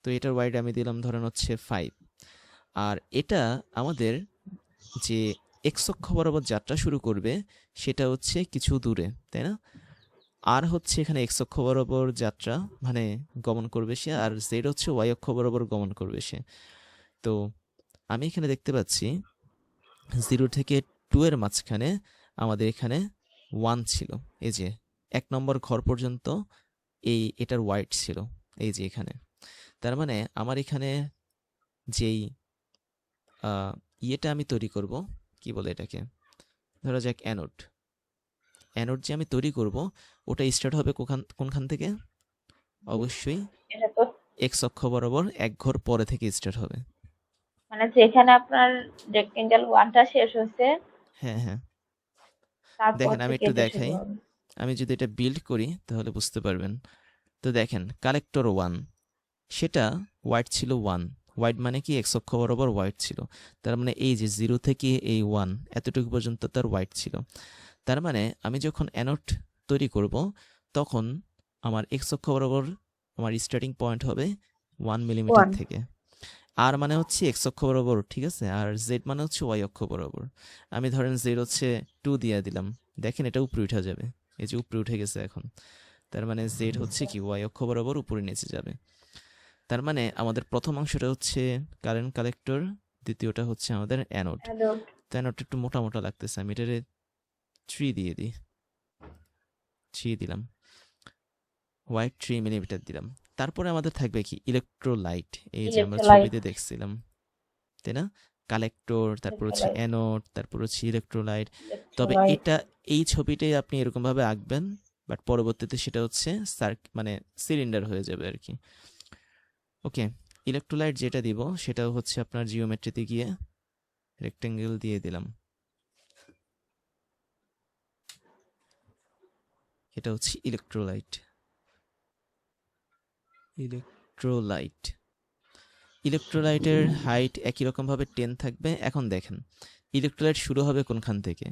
তো এটার ওয়াইড আমি দিলাম ধরেন হচ্ছে 5। আর এটা আমাদের যে এক্স অক্ষ বরাবর যাত্রা শুরু করবে সেটা হচ্ছে কিছু দূরে, তাই না? আর হচ্ছে এখানে এক্স অক্ষ বরাবর যাত্রা মানে গমন করবে সে, আর জেড হচ্ছে ওয়াই অক্ষ বরাবর গমন করবে সে। তো আমি এখানে দেখতে পাচ্ছি 0 থেকে 2 এর মাঝখানে আমাদের এখানে 1 ছিল, এই যে 1 নম্বর ঘর পর্যন্ত এটার ওয়াইড ছিল, এই যে এখানে। তার মানে আমার এখানে যেই ইয়েটা আমি তৈরি করব, কি বলে এটাকে, ধরা যাক অ্যানোড। অ্যানোড যে আমি তৈরি করব ওটা স্টার্ট হবে কোনখান থেকে? অবশ্যই এটা তো এক্স অক্ষ বরাবর 1 ঘর পরে থেকে স্টার্ট হবে। মানে যেখানে আপনার রেক্টেঙ্গেল ওয়ানটা শেষ হয়েছে হ্যাঁ হ্যাঁ, তারপর দেখেন আমি থেকে একটু এটা শুরু দেখাই, হবে। আমি যদি এটা বিল্ড করি তাহলে বুঝতে পারবেন। তো দেখেন কালেক্টর 1, সেটা ওয়াইড ছিল 1, ওয়াইড মানে কি এক্স অক্ষ বরাবর ওয়াইড ছিল। তার মানে এই যে 0 থেকে এই 1 এতটুকু পর্যন্ত তার ওয়াইড ছিল। তার মানে আমি যখন অ্যানোড তৈরি করব তখন আমার এক্স অক্ষ বরাবর আমার স্টার্টিং পয়েন্ট হবে 1 মিলিমিটার ওয়ান। থেকে। আর মানে হচ্ছে এক্স অক্ষ বরাবর, ঠিক আছে? আর জেড মানে হচ্ছে ওয়াই অক্ষ বরাবর। আমি ধরেন জেড হচ্ছে 2 দিয়ে দিলাম, দেখেন এটা উপরে উঠে যাবে, এই যে উপরে উঠে গেছে এখন। তার মানে জেড হচ্ছে কি ওয়াই অক্ষ বরাবর উপরে নিচে যাবে। তার মানে আমাদের প্রথম অংশটা হচ্ছে কারেন্ট কালেক্টর, দ্বিতীয়টা হচ্ছে আমাদের অ্যানোড। হ্যালো। তো অ্যানোডটা একটু মোটা মোটা লাগতেছে, আমি এটারে 3 দিয়ে দিই, 3 দিলাম, হোয়াইট 3 মিলিমিটার দিলাম। তারপরে আমাদের থাকবে কি ইলেকট্রোলাইট, এই যে আমরা ইলেকট্রোলাইট। ছবিতে দেখছিলাম, তাই না? কালেক্টর, তারপর হচ্ছে ইলেকট্রোলাইট। অ্যানোড, তারপর হচ্ছে ইলেকট্রোলাইট। তবে ইলেকট্রোলাইট। এটা এই ছবিটাই আপনি এরকম ভাবে আঁকবেন, বাট পরবর্তীতে সেটা হচ্ছে মানে সিলিন্ডার হয়ে যাবে আর কি। ওকে, ইলেকট্রোলাইট যেটা দিব সেটাও হচ্ছে আপনার জিওমেট্রিতে গিয়ে রেক্টেঙ্গেল দিয়ে দিলাম, এটা হচ্ছে ইলেকট্রোলাইট। ইলেকট্রোলাইট, ইলেকট্রোলাইটের হাইট একই রকমভাবে 10 থাকবে। এখন দেখেন ইলেকট্রোলাইট শুরু হবে কোনখান থেকে?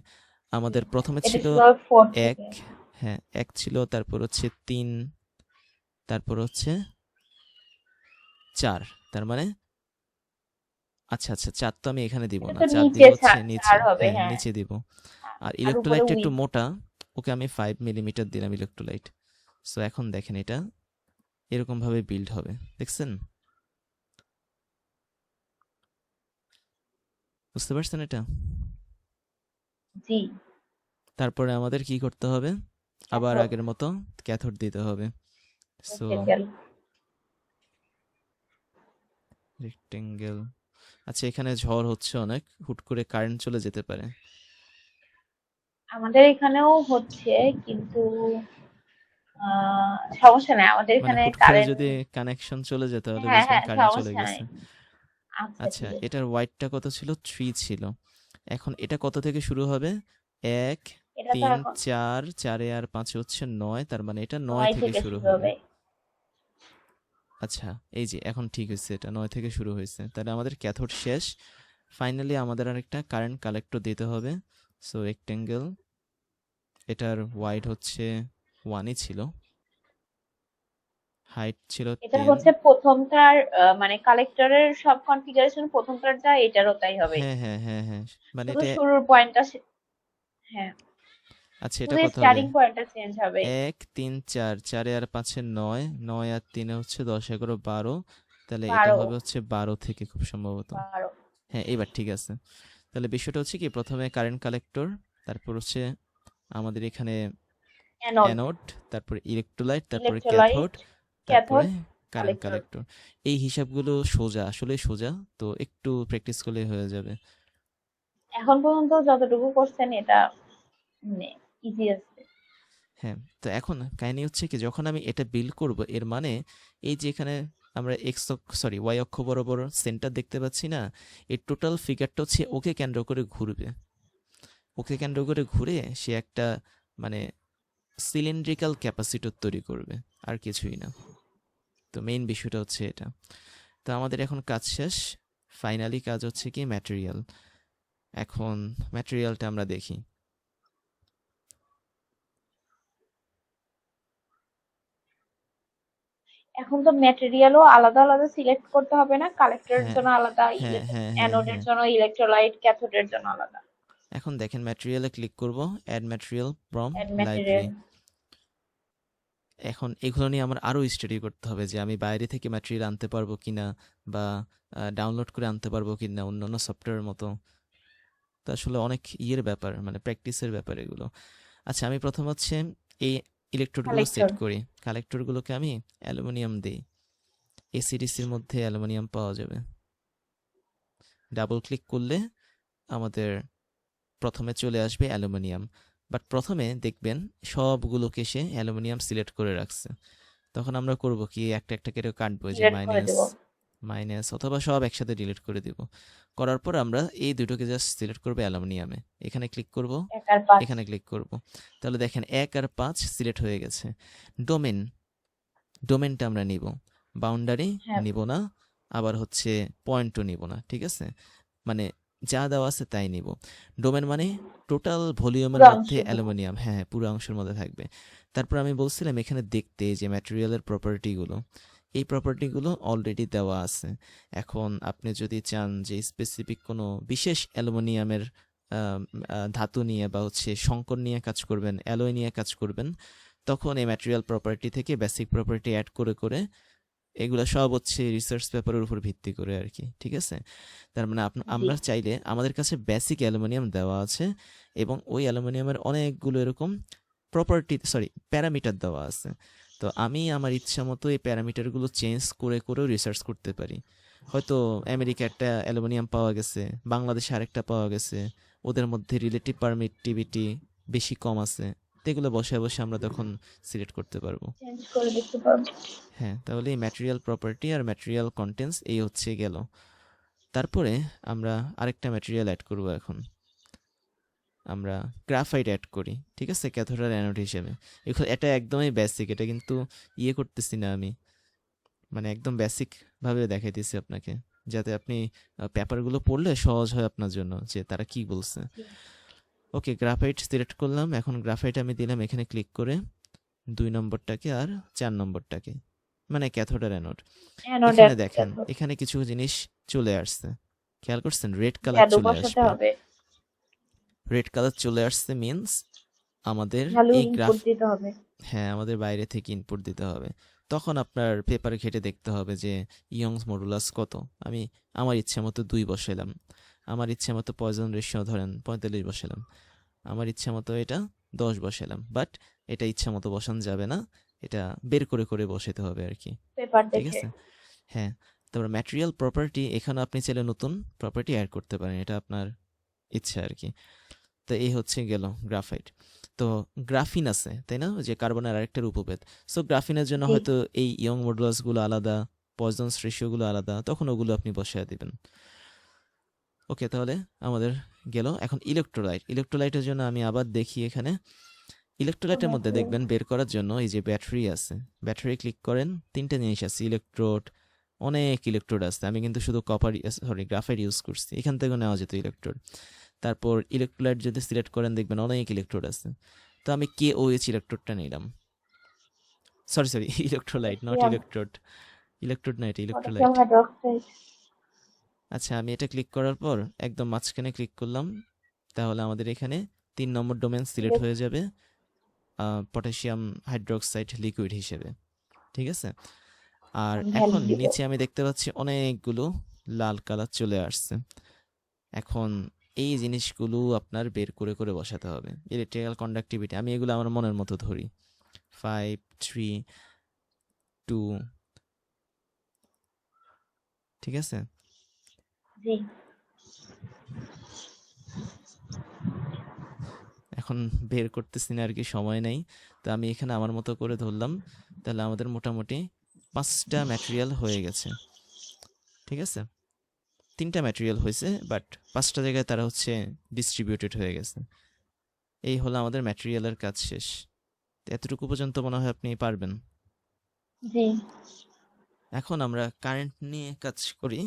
আমাদের প্রথমে এটা ছিল শুরু হবে 4 এক, থেকে। হ্যাঁ 1 ছিল, তারপর হচ্ছে 3, তারপর হচ্ছে 4। তার মানে আচ্ছা আচ্ছা, 4 তো আমি এখানে দিব এটা না, তো 4 দিব নিচে হচ্ছে নিচে, ছাড় হবে, হ্যাঁ হ্যাঁ। নিচে দিব। আর আর উপরে ইলেকট্রোলাইটটা একটু উইথ। মোটা, ওকে আমি 5 মিলিমিটার দিলাম ইলেকট্রোলাইট। সো এখন দেখেন এটা এরকম ভাবে বিল্ড হবে, দেখছেন? বুঝতে পারছেন এটা? জি। তারপরে আমাদের কি করতে হবে? আবার ক্যাথোড। আগের মতো ক্যাথোড দিতে হবে। So rectangle. রেক্টেঙ্গেল। আচ্ছা, এখানে ঝড় হচ্ছে অনেক, হুট করে কারেন্ট চলে যেতে পারে। আমাদের এখানেও হচ্ছে, কিন্তু সমস্যা নাই, আমাদের মানে এখানে হুট করে কারেন্ট। যদি কানেকশন চলে যেতে, তাহলে হ্যাঁ বুঝবেন হ্যাঁ, কারেন্ট চলে সমস্যা নাই। গেছে। আচ্ছা, আচ্ছা, ঠিক আছে। এটার ওয়াইডটা কত ছিল? 3 ছিল। এখন এটা কত থেকে শুরু হবে? 1, এটা তো 3, এখন 4, 4 আর 5 হচ্ছে 9, তার মানে এটা 9 9 থেকে থেকে শুরু শুরু হবে। হবে। আচ্ছা, এই যে এখন ঠিক হয়েছে, এটা 9 থেকে শুরু হয়েছে, তাহলে আমাদের ক্যাথোড শেষ। ফাইনালি আমাদের আরেকটা কারেন্ট কালেক্টর দিতে হবে। সো রেক্টেঙ্গেল, এটার ওয়াইড হচ্ছে 1ই ছিল, হাইট ছিল এটা 10। হচ্ছে প্রথমটার, মানে কালেক্টরের সব কনফিগারেশন প্রথমটার যা এটারও তাই হবে। হ্যাঁ হ্যাঁ হ্যাঁ হ্যাঁ, মানে শুধু এটা, শুরুর পয়েন্টটা, হ্যাঁ, আচ্ছা এটা শুধু কত হবে? স্টার্টিং পয়েন্টটা চেঞ্জ হবে। 1, 3, 4, 4 আর 5 9, 9 আর 3 হচ্ছে 10, 11, 12, তাহলে এটা 12। হবে হচ্ছে 12 থেকে খুব সম্ভবত। 12। হ্যাঁ এবার ঠিক আছে। তাহলে বিষয়টা হচ্ছে কি, প্রথমে কারেন্ট কালেক্টর, তারপর হচ্ছে আমাদের এখানে অ্যানোড। অ্যানোড, তারপরে ইলেকট্রোলাইট, তারপরে ইলেকট্রোলাইট। ক্যাথোড, তারপরে ক্যাথোড। Current collector. কালেক্টর। এই হিসাবগুলো সোজা, আসলে সোজা, তো একটু প্র্যাকটিস করলে হয়ে যাবে। এখন পর্যন্ত যতটুকু করছেন এটা মানে ইজি আছে। হ্যাঁ, তো এখন কাহিনী হচ্ছে কি, যখন আমি এটা বিল্ড করব এর মানে এই যে এখানে আমরা ওয়াই অক্ষ বরাবর সেন্টার দেখতে পাচ্ছি না, এই টোটাল ফিগারটা হচ্ছে ওকে কেন্দ্র করে ঘুরবে। ওকে কেন্দ্র করে ঘুরে সে একটা মানে সিলিন্ড্রিক্যাল ক্যাপাসিটর তৈরি করবে, আর কিছুই না। তো মেইন বিষয়টা হচ্ছে এটা। তো আমাদের এখন কাজ শেষ, ফাইনালি কাজ হচ্ছে কি ম্যাটেরিয়াল। এখন ম্যাটেরিয়ালটা আমরা দেখি। এখন তো ম্যাটেরিয়ালও আলাদা আলাদা সিলেক্ট করতে হবে না, কালেক্টরের হ্যাঁ জন্য আলাদা, হ্যাঁ হ্যাঁ হ্যাঁ অ্যানোডের হ্যাঁ। জন্য ইলেকট্রোলাইট, ক্যাথোডের জন্য আলাদা। এখন দেখেন ম্যাটেরিয়ালে ক্লিক করব, add material from add material. Library. এখন এগুলো নিয়ে আমার আরও স্টাডি করতে হবে যে আমি বাইরে থেকে ম্যাটেরিয়াল আনতে পারবো কিনা, বা ডাউনলোড করে আনতে পারবো কিনা অন্যান্য সফটওয়্যারের মতো। তো আসলে অনেক ইয়ের ব্যাপার, মানে প্র্যাকটিসের ব্যাপার এগুলো। আচ্ছা, আমি প্রথম হচ্ছে এই ইলেকট্রোডগুলো সেট কালেক্টর। করি। কালেক্টরগুলোকে আমি অ্যালুমিনিয়াম দিই। এসিডিসির মধ্যে অ্যালুমিনিয়াম পাওয়া যাবে। ডাবল ক্লিক করলে আমাদের প্রথমে চলে আসবে অ্যালুমিনিয়াম। বাট প্রথমে দেখবেন সবগুলোকে সে অ্যালুমিনিয়াম সিলেক্ট করে রাখছে। তখন আমরা করব কি, একটা একটা করে কাটবো, যে ডিলিট করে মাইনাস দেব। মাইনাস, অথবা সব একসাথে ডিলিট করে দিব। করার পর আমরা এই দুটোকে জাস্ট সিলেক্ট করবো অ্যালুমিনিয়ামে। এখানে ক্লিক করব, 1 আর 5। এখানে ক্লিক করব। তাহলে দেখেন 1 আর 5 সিলেক্ট হয়ে গেছে। ডোমেন, ডোমেনটা আমরা নিব, বাউন্ডারি হ্যাঁ, নিব না, আবার হচ্ছে পয়েন্টও নিব না, ঠিক আছে? মানে যা দেওয়া আছে তাই নিব। ডোমেন মানে টোটাল ভলিউমের পুরো মধ্যে অংশটুকু। অ্যালুমিনিয়াম, হ্যাঁ পুরো অংশের মধ্যে থাকবে। তারপর আমি বলছিলাম এখানে দেখতে যে ম্যাটেরিয়ালের প্রপার্টিগুলো, এই প্রপার্টিগুলো অলরেডি দেওয়া আছে। এখন আপনি যদি চান যে স্পেসিফিক কোনো বিশেষ অ্যালুমিনিয়ামের ধাতু নিয়ে বা হচ্ছে সংকর নিয়ে কাজ করবেন, অ্যালয় নিয়ে কাজ করবেন, তখন এই ম্যাটেরিয়াল প্রপার্টি থেকে বেসিক প্রপার্টি অ্যাড করে করে, এগুলো সব হচ্ছে রিসার্চ পেপারের উপর ভিত্তি করে আর কি, ঠিক আছে? তার মানে জি। আমরা চাইলে, আমাদের কাছে বেসিক অ্যালুমিনিয়াম দেওয়া আছে এবং ওই অ্যালুমিনিয়ামের অনেকগুলো এরকম প্রপার্টি, সরি প্যারামিটার দেওয়া আছে। তো আমি আমার ইচ্ছা মতো এই প্যারামিটারগুলো চেঞ্জ করে করেও রিসার্চ করতে পারি। হয়তো আমেরিকা একটা অ্যালুমিনিয়াম পাওয়া গেছে, বাংলাদেশে আরেকটা পাওয়া গেছে, ওদের মধ্যে রিলেটিভ পারমিটিভিটি বেশি কম আছে, তো এগুলো বসে বসে আমরা তখন সিলেক্ট করতে পারবো। চেঞ্জ করে দেখতে পারবো। হ্যাঁ, তাহলে এই ম্যাটেরিয়াল প্রপার্টি আর ম্যাটেরিয়াল কন্টেন্টস এই হচ্ছে গেল। তারপরে আমরা আরেকটা ম্যাটেরিয়াল অ্যাড করব এখন। আমরা গ্রাফাইট অ্যাড করি, ঠিক আছে, ক্যাথোড আর অ্যানোড হিসেবে। এটা একদমই বেসিক, এটা কিন্তু ইয়ে করতেছি না আমি, মানে একদম বেসিক ভাবে দেখাইতেছি আপনাকে, যাতে আপনি পেপারগুলো পড়লে সহজ হয় আপনার জন্য যে তারা কি বলছে। জি। ওকে, গ্রাফাইট সিলেক্ট করলাম। এখন গ্রাফাইট আমি দিলাম এখানে ক্লিক করে 2 নম্বরটাকে আর 4 নম্বরটাকে, মানে ক্যাথোড আর অ্যানোড। অ্যানোড এখানে আর দেখেন ক্যাথোড। এখানে কিছু জিনিস চলে আসছে, খেয়াল করছেন? রেড কালার ভ্যালু চলে বসাতে আসবে। হবে। রেড কালার চলে আসছে মিন্স আমাদের ভ্যালু এই গ্রাফ, ইনপুট দিতে হবে। হ্যাঁ আমাদের বাইরে থেকে ইনপুট দিতে হবে। তখন আপনার পেপারে ঘেটে দেখতে হবে যে ইয়ংস মডুলাস কত। আমি আমার ইচ্ছে মতো 2 বসালাম, আমার ইচ্ছে মতো পয়জন রেশিও ধরেন 45 বসালাম, আমার ইচ্ছে মতো এটা 10 বসালাম। বাট এটা ইচ্ছা মতো বসানো যাবে না, এটা বের করে করে বসাতে হবে আর কি, পেপার ঠিক দেখে। আছে? হ্যাঁ। তারপর ম্যাটেরিয়াল প্রপার্টি, এখানে আপনি চাইলে নতুন প্রপার্টি অ্যাড করতে পারেন, এটা আপনার ইচ্ছা আর কি। তো এই হচ্ছে গেল গ্রাফাইট। তো গ্রাফিন আছে তাই না, ওই যে কার্বনের আরেকটা উপভেদ। সো গ্রাফিনের জন্য জি। হয়তো এই ইয়ং মডুলাসগুলো আলাদা, পয়জনস রেশিওগুলো আলাদা, তখন ওগুলো আপনি বসায় দিবেন। ওকে, তাহলে আমাদের গেল। এখন ইলেকট্রোলাইট, ইলেকট্রোলাইটের জন্য আমি আবার দেখি এখানে। ইলেকট্রোলাইটের মধ্যে ম্যাটেরিয়াল। দেখবেন বের করার জন্য এই যে ব্যাটারি আছে, ব্যাটারি ক্লিক করেন, 3টে জিনিস আছে, ইলেকট্রোড, অনেক ইলেকট্রোড আছে। আমি কিন্তু শুধু গ্রাফাইট ইউজ করছি, এখান থেকে নেওয়া যেত ইলেকট্রোড। তারপর ইলেকট্রোলাইট যদি সিলেক্ট করেন দেখবেন অনেক ইলেকট্রোড আছে। তো আমি কে ও এইচ ইলেকট্রোডটা নিলাম, sorry sorry electrolyte not potassium. Electrode, electrode না, এটা পটাশিয়াম ইলেকট্রোলাইট। হাইড্রোক্সাইড। আচ্ছা, আমি এটা ক্লিক করার পর একদম মাঝখানে ক্লিক করলাম, তাহলে আমাদের এখানে 3 নম্বর ডোমেন সিলেক্ট হয়ে যাবে, পটাশিয়াম হাইড্রোক্সাইড লিকুইড হিসেবে, ঠিক আছে? আর ভ্যালু এখন দিব। নিচে আমি দেখতে পাচ্ছি অনেকগুলো লাল কালার চলে আসছে। এখন এই জিনিসগুলো আপনার বের করে করে বসাতে হবে। ইলেকট্রিক্যাল কন্ডাক্টিভিটি আমি এগুলো আমার মনের মতো ধরি, 5 3 2, ঠিক আছে? জি। এখন বের করতেছি না আর কি, সময় নেই। তো আমি এখানে আমার মতো করে ধরলাম। তাহলে আমাদের মোটামুটি 5টা ম্যাটেরিয়াল হয়ে গেছে, ঠিক আছে? 3টা ম্যাটেরিয়াল হয়েছে, বাট 5টা জায়গায় তারা হচ্ছে ডিস্ট্রিবিউটেড হয়ে গেছে। এই হলো আমাদের ম্যাটেরিয়ালের কাজ শেষ। তো এতটুকু পর্যন্ত মনে হয় আপনি পারবেন। জি। এখন আমরা কারেন্ট নিয়ে কাজ করি।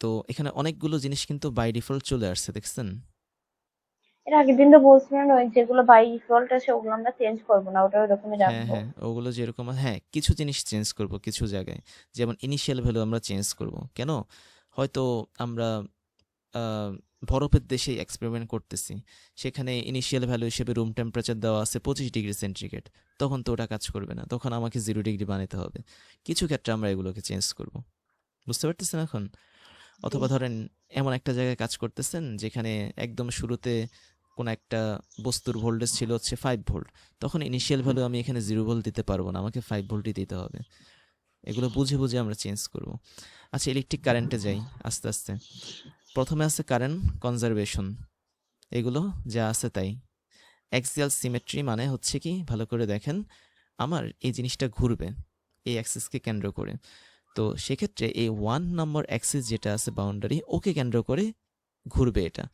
তো এখানে অনেকগুলো জিনিস কিন্তু বাই ডিফল্ট চলে আসছে, দেখছেন? এর আগের দিন তো বলছিলেন ওই যেগুলো বাই ডিফল্ট আছে ওগুলো আমরা চেঞ্জ করবো না, ওটা ওরকমই হ্যাঁ, রাখবো। হ্যাঁ, ওগুলো যেরকম, হ্যাঁ, কিছু জিনিস চেঞ্জ করব কিছু জায়গায়। যেমন ইনিশিয়াল ভ্যালু আমরা চেঞ্জ করব। কেন? হয়তো আমরা আ বরফের দেশে এক্সপেরিমেন্ট করতেছি। সেখানে ইনিশিয়াল ভ্যালু হিসেবে রুম টেম্পারেচার দেওয়া আছে 25 ডিগ্রি সেন্টিগ্রেড। তখন তো ওটা কাজ করবে না। তখন আমাকে 0 ডিগ্রি বানাতে হবে। কিছু ক্ষেত্রে আমরা এগুলোকে চেঞ্জ করব। বুঝতে পারতেছেন এখন? জি। অথবা ধরেন এমন একটা জায়গায় কাজ করতেছেন যেখানে একদম শুরুতে কোনো একটা বস্তুর ভোল্টেজ ছিল হচ্ছে 5 ভোল্ট। তখন ইনিশিয়াল ভ্যালু আমি এখানে 0 ভোল্ট দিতে পারবো না। আমাকে 5 ভোল্টই দিতে হবে। এগুলো বুঝে, বুঝে আমরা চেঞ্জ করব। আচ্ছা, ইলেকট্রিক কারেন্টে যাই আস্তে, আস্তে। ১ম এ আছে কারেন্ট কনজারভেশন। এগুলো যা আছে তাই। অ্যাক্সিয়াল সিমেট্রি মানে হচ্ছে কি, ভালো করে দেখেন, আমার এই জিনিসটা ঘুরবে এই অ্যাক্সিসকে কেন্দ্র করে। তো সেক্ষেত্রে এই 1 নম্বর অ্যাক্সিস যেটা আছে বাউন্ডারি, ওকে কেন্দ্র করে ঘুরবে এটা।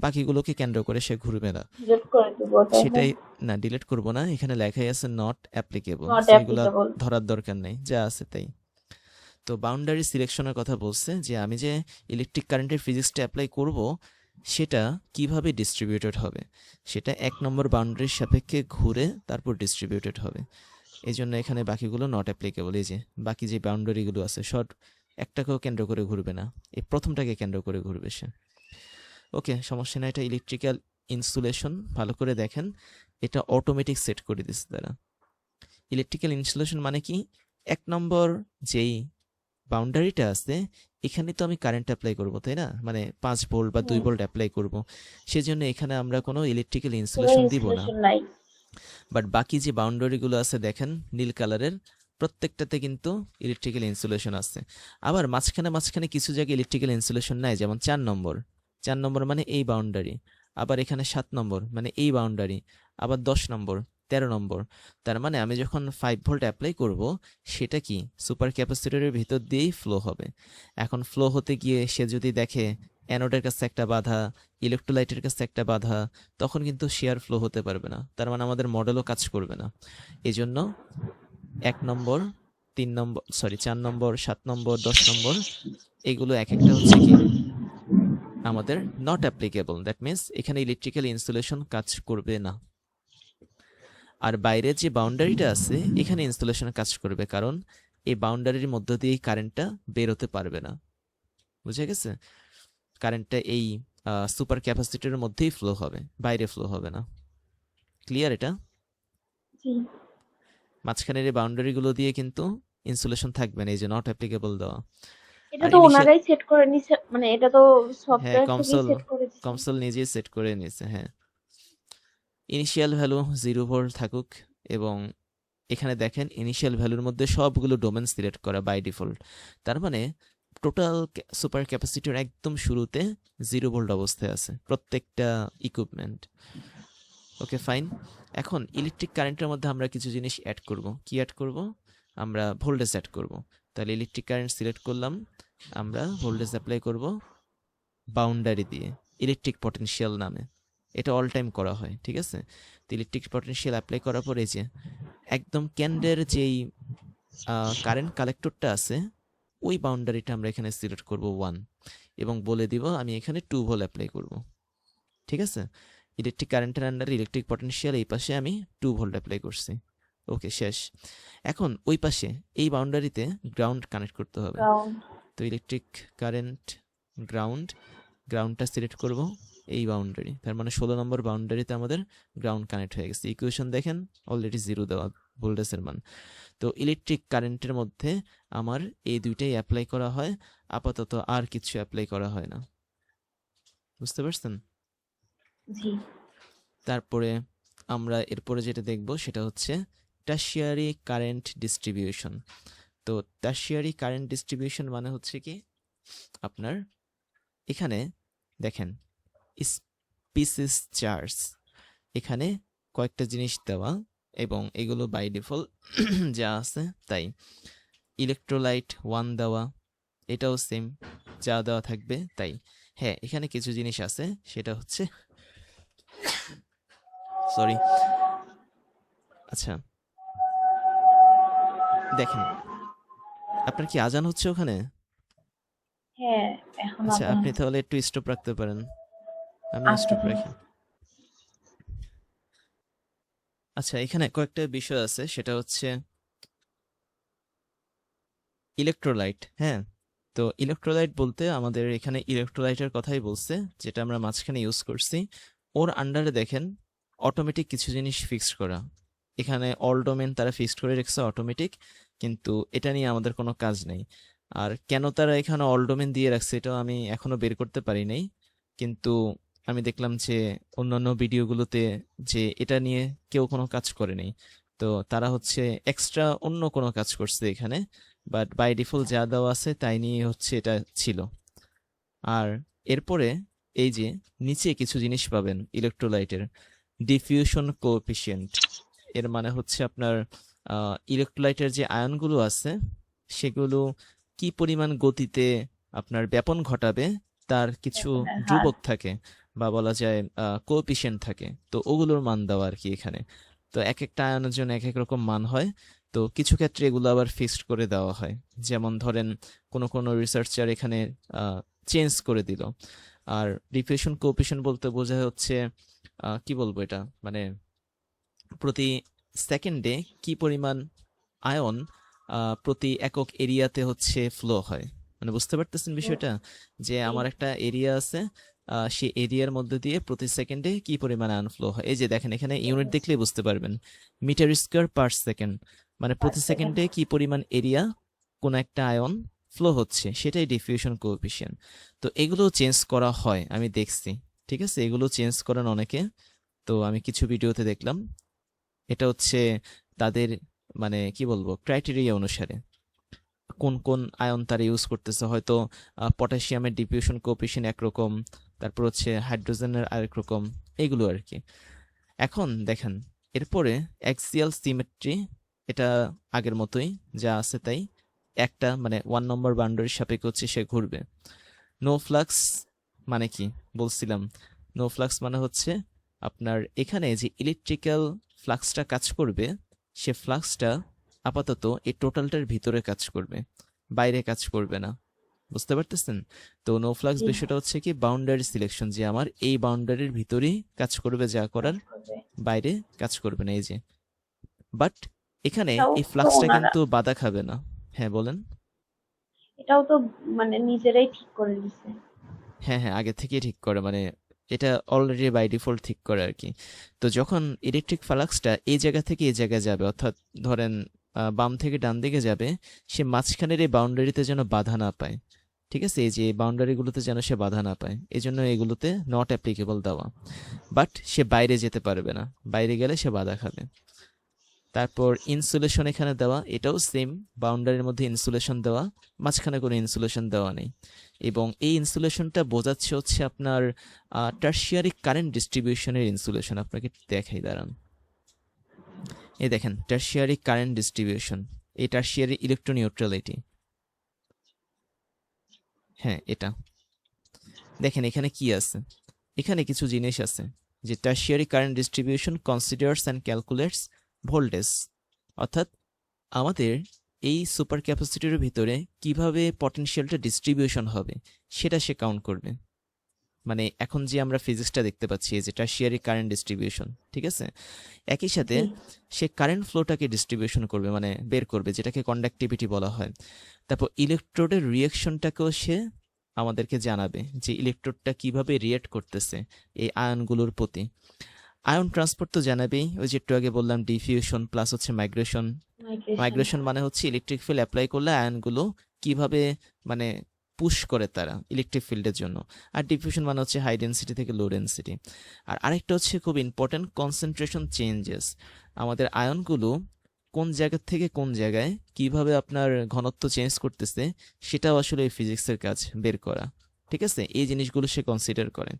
বাকিগুলোকে কেন্দ্র করে সে ঘুরবে না। ডিলিট করে দেবো তাহলে। সেটাই, না ডিলিট করব না। এখানে লেখাই আছে নট অ্যাপ্লিকেবল। নট সো এগুলা অ্যাপ্লিকেবল। ধরার দরকার নেই, যা আছে তাই। তো বাউন্ডারি সিলেকশনের কথা বলছে যে আমি যে ইলেকট্রিক কারেন্টের ফিজিক্সটা অ্যাপ্লাই করব, সেটা কিভাবে ডিস্ট্রিবিউটেড হবে। সেটা 1 নম্বর বাউন্ডারির সাপেক্ষে ঘুরে তারপর ডিস্ট্রিবিউটেড হবে। এই জন্য এখানে বাকিগুলো নট অ্যাপ্লিকেবল। এই যে বাকি যে বাউন্ডারিগুলো আছে শর্ট, একটাকেও কেন্দ্র করে ঘুরবে না, এই প্রথমটাকে কেন্দ্র করে ঘুরবে সে। ওকে, সমস্যা না। এটা ইলেকট্রিক্যাল ইনসুলেশন, ভালো করে দেখেন। এটা অটোমেটিক সেট করে দিচ্ছে তারা। ইলেকট্রিক্যাল ইনসুলেশন মানে কি, 1 নম্বর যেই বাউন্ডারিটা আছে, এখানে তো আমি কারেন্ট অ্যাপ্লাই করব, তাই না? মানে 5 ভোল্ট বা 2 হুম। ভোল্ট অ্যাপ্লাই করব। সেজন্য এখানে আমরা কোনো ইলেকট্রিক্যাল কোনো ইনসুলেশন দিব না। ইনস্টলেশন নাই। বাট বাকি যে বাউন্ডারিগুলো আছে দেখেন নীল কালারের, প্রত্যেকটাতে কিন্তু ইলেকট্রিক্যাল ইনসুলেশন আছে। আবার মাঝখানে মাঝখানে কিছু জায়গায় ইলেকট্রিক্যাল ইনসুলেশন নাই, যেমন 4 নম্বর। 4 নম্বর মানে এই বাউন্ডারি। আবার এখানে 7 নম্বর মানে এই বাউন্ডারি। আবার 10 নম্বর, 13 নম্বর। তার মানে আমি যখন 5 ভোল্ট অ্যাপ্লাই করব, সেটা কি সুপার ক্যাপাসিটরের ভিতর দিয়েই ফ্লো হবে। এখন ফ্লো হতে গিয়ে সে যদি দেখে অ্যানোডের কাছে একটা বাধা, ইলেকট্রোলাইটের কাছে একটা বাধা, তখন কিন্তু শেয়ার ফ্লো হতে পারবে না। তার মানে আমাদের মডেলও কাজ করবে না। এই জন্য 1 নম্বর, 3 নম্বর, সরি 4 নম্বর, 7 নম্বর, 10 নম্বর, এগুলো এক একটা হচ্ছে কি আমাদের নট অ্যাপ্লিকেবল। দ্যাট মিনস এখানে ইলেকট্রিক্যাল ইনসুলেশন কাজ করবে না। আর বাইরে যে বাউন্ডারিটা আছে এখানে ইনসুলেশন কাজ করবে, কারণ এই বাউন্ডারির মধ্য দিয়ে কারেন্টটা বেরোতে পারবে না। বুঝে গেছে? কারেন্টটা এই সুপার ক্যাপাসিটরের মধ্যেই ফ্লো হবে, বাইরে ফ্লো হবে না। ক্লিয়ার এটা? জি। মাঝখানের এই বাউন্ডারিগুলো দিয়ে কিন্তু ইনসুলেশন থাকবে না, এই যে নট অ্যাপ্লিকেবল দেওয়া। এটা আর তো ইনিশিয়াল, ওনারাই সেট করে নিছে, মানে এটা তো হ্যাঁ, সফটওয়্যার থেকেই কনসোল, সেট করে দিছে। কনসোল নিজেই সেট করে নিয়েছে, হ্যাঁ। ইনিশিয়াল ভ্যালু 0 ভোল্ট থাকুক, এবং এখানে দেখেন ইনিশিয়াল ভ্যালুর মধ্যে সবগুলো ডোমেন সিলেক্ট করা বাই ডিফল্ট। তার মানে টোটাল সুপার ক্যাপাসিটর একদম শুরুতে 0 ভোল্ট অবস্থায় আছে প্রত্যেকটা ইকুইপমেন্ট। ওকে, ফাইন। এখন ইলেকট্রিক কারেন্টের মধ্যে আমরা কিছু জিনিস অ্যাড করব। কি অ্যাড করব? আমরা ভোল্টেজ অ্যাড করব। তাহলে ইলেকট্রিক কারেন্ট সিলেক্ট করলাম, আমরা ভোল্টেজ অ্যাপ্লাই করব বাউন্ডারি দিয়ে, ইলেকট্রিক পটেনশিয়াল নামে। এটা অল টাইম করা হয়, ঠিক আছে? তো ইলেকট্রিক পটেনশিয়াল অ্যাপ্লাই করার পরে যে একদম কেন্দ্রের যেই কারেন্ট কালেক্টরটা আছে, ওই বাউন্ডারিটা আমরা এখানে সিলেক্ট করব 1, এবং বলে দিব আমি এখানে 2 ভোল্ট অ্যাপ্লাই করব। ঠিক আছে? ইলেকট্রিক কারেন্টের আন্ডারে ইলেকট্রিক পটেনশিয়াল এই পাশে আমি 2 ভোল্ট অ্যাপ্লাই করছি। ওকে, শেষ। এখন ওই পাশে এই বাউন্ডারিতে গ্রাউন্ড কানেক্ট করতে হবে। গ্রাউন্ড। তো ইলেকট্রিক কারেন্ট গ্রাউন্ড, গ্রাউন্ডটা সিলেক্ট করব এই বাউন্ডারি। তার মানে 16 নম্বর বাউন্ডারিতে আমাদের গ্রাউন্ড কানেক্ট হয়ে গেছে। ইকুয়েশন দেখেন অলরেডি 0 দেওয়া ভোল্টেজের মান। তো ইলেকট্রিক কারেন্টের মধ্যে আমার এই দুইটাই অ্যাপ্লাই করা হয়, আপাতত আর কিছু অ্যাপ্লাই করা হয় না। বুঝতে পারছেন? জি। তারপরে আমরা এরপরে যেটা দেখব সেটা হচ্ছে টারশিয়ারি কারেন্ট ডিস্ট্রিবিউশন। তো টারশিয়ারি কারেন্ট ডিস্ট্রিবিউশন মানে হচ্ছে কি, আপনার এখানে দেখেন স্পিসিস চার্জ, এখানে কয়েকটা জিনিস দেওয়া, এবং এগুলো বাই ডিফল্ট যা আছে তাই। ইলেকট্রোলাইট 1 দেওয়া, এটাও সেম, যা দেওয়া থাকবে তাই। হ্যাঁ, এখানে কিছু জিনিস আছে, সেটা হচ্ছে, সরি, আচ্ছা, দেখেন, আপনার কি আজান হচ্ছে ওখানে? হ্যাঁ, এখন আচ্ছা, আজান আপনি হচ্ছে। তাহলে একটু স্টপ রাখতে পারেন। আমিও আচ্ছা, স্টপ ঠিক রাখি। আছে। আচ্ছা, এখানে কয়েকটা বিষয় আছে, সেটা হচ্ছে ইলেকট্রোলাইট। হ্যাঁ, তো ইলেকট্রোলাইট বলতে আমাদের এখানে ইলেকট্রোলাইটের কথাই বলছে, যেটা আমরা মাঝখানে ইউজ করছি। ওর আন্ডারে দেখেন অটোমেটিক কিছু জিনিস ফিক্সড করা। এখানে অল ডোমেন তারা ফিক্সড করে রেখেছে অটোমেটিক, কিন্তু এটা নিয়ে আমাদের কোনো কাজ নেই। আর কেন তারা এখানে অল ডোমেন দিয়ে রাখছে এটাও আমি এখনো বের করতে পারি নাই, কিন্তু আমি দেখলাম যে অন্যান্য ভিডিওগুলোতে যে এটা নিয়ে কেউ কোনো কাজ করে নাই। তো তারা হচ্ছে এক্সট্রা অন্য কোনো কাজ করছে এখানে, বাট বাই ডিফল্ট যা দেওয়া আছে তাই নিয়ে হচ্ছে এটা ছিল। আর এরপরে এই যে নিচে কিছু জিনিস পাবেন ইলেকট্রোলাইটের, ডিফিউশন কোএফিসিয়েন্ট। এর মানে হচ্ছে আপনার ইলেকট্রোলাইটের যে আয়নগুলো আছে সেগুলো কি পরিমাণ গতিতে আপনার ব্যাপন ঘটাবে তার কিছু ব্যাপনের হার। ধ্রুবক থাকে, বা বলা যায় কোএফিসিয়েন্ট থাকে। তো ওগুলোর মান দেওয়া আর কি এখানে। তো এক একটা আয়নের জন্য এক এক রকম মান হয়। তো কিছু ক্ষেত্রে এগুলো আবার ফিক্সড করে দেওয়া হয়। যেমন ধরেন কোনো কোনো রিসার্চার এখানে চেঞ্জ করে দিল। আর ডিফিউশন কোএফিসিয়েন্ট বলতে বোঝা হচ্ছে কি বলবো এটা, মানে প্রতি সেকেন্ডে কি পরিমাণ আয়ন প্রতি একক এরিয়াতে হচ্ছে ফ্লো হয়। মানে বুঝতে পারতেছেন বিষয়টা, যে জি। আমার একটা এরিয়া আছে, সেই এরিয়ার মধ্যে দিয়ে প্রতি সেকেন্ডে কি পরিমাণ আয়ন ফ্লো হয়। এই যে দেখেন এখানে ইউনিট দেখলেই বুঝতে পারবেন, মিটার স্কোয়ার পার সেকেন্ড, মানে পার প্রতি সেকেন্ড। সেকেন্ডে কি পরিমাণ এরিয়া কোন একটা আয়ন ফ্লো হচ্ছে, সেটাই ডিফিউশন কোএফিসিয়েন্ট। তো এগুলো চেঞ্জ করা হয়, আমি দেখছি। ঠিক আছে, এগুলো চেঞ্জ করেন অনেকে। তো আমি কিছু ভিডিওতে দেখলাম, এটা হচ্ছে তাদের মানে কি বলবো ক্রাইটেরিয়া অনুসারে কোন কোন আয়ন তারা ইউজ করতেছে। হয়তো পটাশিয়ামের ডিফিউশন কোএফিসিয়েন্ট একরকম, তারপর হচ্ছে হাইড্রোজেনের আরেক রকম, এগুলো আর কি। এখন দেখেন এরপরে অ্যাক্সিয়াল সিমেট্রি, এটা আগের মতোই যা আছে তাই। একটা মানে 1 নম্বর বাউন্ডারির সাপেক্ষে হচ্ছে সে ঘুরবে। নো ফ্লাক্স মানে কি বলছিলাম, নো ফ্লাক্স মানে হচ্ছে আপনার এখানে যে ইলেকট্রিক্যাল ফ্লাক্সটা কাজ করবে, সে ফ্লাক্সটা আপাতত এই টোটালটার ভিতরে কাজ করবে, বাইরে কাজ করবে না। বুঝতে পারতেছেন? তো নো ফ্লাক্স জি, বিষয়টা হচ্ছে কি বাউন্ডারি সিলেকশন, যে আমার এই বাউন্ডারির ভিতরেই কাজ করবে যা কাজ করার, করবে। বাইরে কাজ করবে না। এই যে বাট এখানে এটাও এই তো ফ্লাক্সটা ওনারা, কিন্তু বাধা খাবে না। হ্যাঁ বলেন। এটাও তো মানে নিজেরাই ঠিক করে দিছে। হ্যাঁ হ্যাঁ, আগে থেকেই ঠিক করে, মানে এটা অলরেডি বাই ডিফল্ট ঠিক করে আর কি। তো যখন ইলেকট্রিক ফ্লাক্সটা এই জায়গা থেকে এই জায়গায় যাবে, অর্থাৎ ধরেন বাম থেকে ডান দিকে যাবে, সে মাঝখানের এই বাউন্ডারিতে যেন বাধা না পায়। ঠিক আছে, এই যে বাউন্ডারিগুলোতে যেন সে বাধা না পায়, এই জন্য এগুলোতে নট অ্যাপ্লিকেবল দেওয়া। বাট সে বাইরে যেতে পারবে না, বাইরে গেলে সে বাধা খাবে। তারপর ইনসুলেশন এখানে দেওয়া, এটাও সেম, বাউন্ডারির মধ্যে ইনসুলেশন দেওয়া, মাঝখানে কোনো ইনসুলেশন দেওয়া নেই। এবং এই ইনসুলেশনটা বোঝাচ্ছে হচ্ছে আপনার টারশিয়ারি কারেন্ট ডিস্ট্রিবিউশনের ইনসুলেশন। আপনাকে দেখাই দাঁড়ান, এই দেখেন টারশিয়ারি কারেন্ট ডিস্ট্রিবিউশন, এই টারশিয়ারি ইলেকট্রোনিউট্রালিটি। হ্যাঁ এটা দেখেন এখানে কি আছে, এখানে কিছু জিনিস আছে, যে tertiary current distribution considers and calculates voltage, অর্থাৎ আমাদের এই সুপার ক্যাপাসিটরের ভিতরে কিভাবে পটেনশিয়ালটা ডিস্ট্রিবিউশন হবে সেটা সে কাউন্ট করবে। মানে এখন যে আমরা ফিজিক্সটা দেখতে পাচ্ছি, যে টারশিয়ারি কারেন্ট ডিস্ট্রিবিউশন, ঠিক আছে, একই সাথে জি, সে কারেন্ট ফ্লোটাকে ডিস্ট্রিবিউশন করবে, মানে বের করবে, যেটাকে কন্ডাক্টিভিটি বলা হয়। তারপর ইলেকট্রোডের রিয়াকশনটাকেও সে আমাদেরকে জানাবে, যে ইলেকট্রোডটা কিভাবে রিয়েক্ট করতেছে এই আয়নগুলোর প্রতি। আয়ন ট্রান্সপোর্ট তো জানাবেই, ওই যে একটু আগে বললাম ডিফিউশন প্লাস হচ্ছে মাইগ্রেশন। মাইগ্রেশন। মাইগ্রেশন মানে হচ্ছে ইলেকট্রিক ফিল্ড অ্যাপ্লাই করলে আয়নগুলো কিভাবে মানে পুশ করে তারা ইলেকট্রিক ফিল্ডের জন্য। আর ডিফিউশন মানে হচ্ছে হাই ডেন্সিটি থেকে লো ডেন্সিটি। আর আরেকটা হচ্ছে খুব ইম্পর্টেন্ট, কনসেন্ট্রেশন চেঞ্জেস। আমাদের আয়নগুলো কোন জায়গা থেকে কোন জায়গায় কিভাবে আপনার ঘনত্ব চেঞ্জ করতেছে, সেটাও আসলে এই ফিজিক্সের কাজ বের করা। ঠিক আছে, এই জিনিসগুলো সে কনসিডার করে।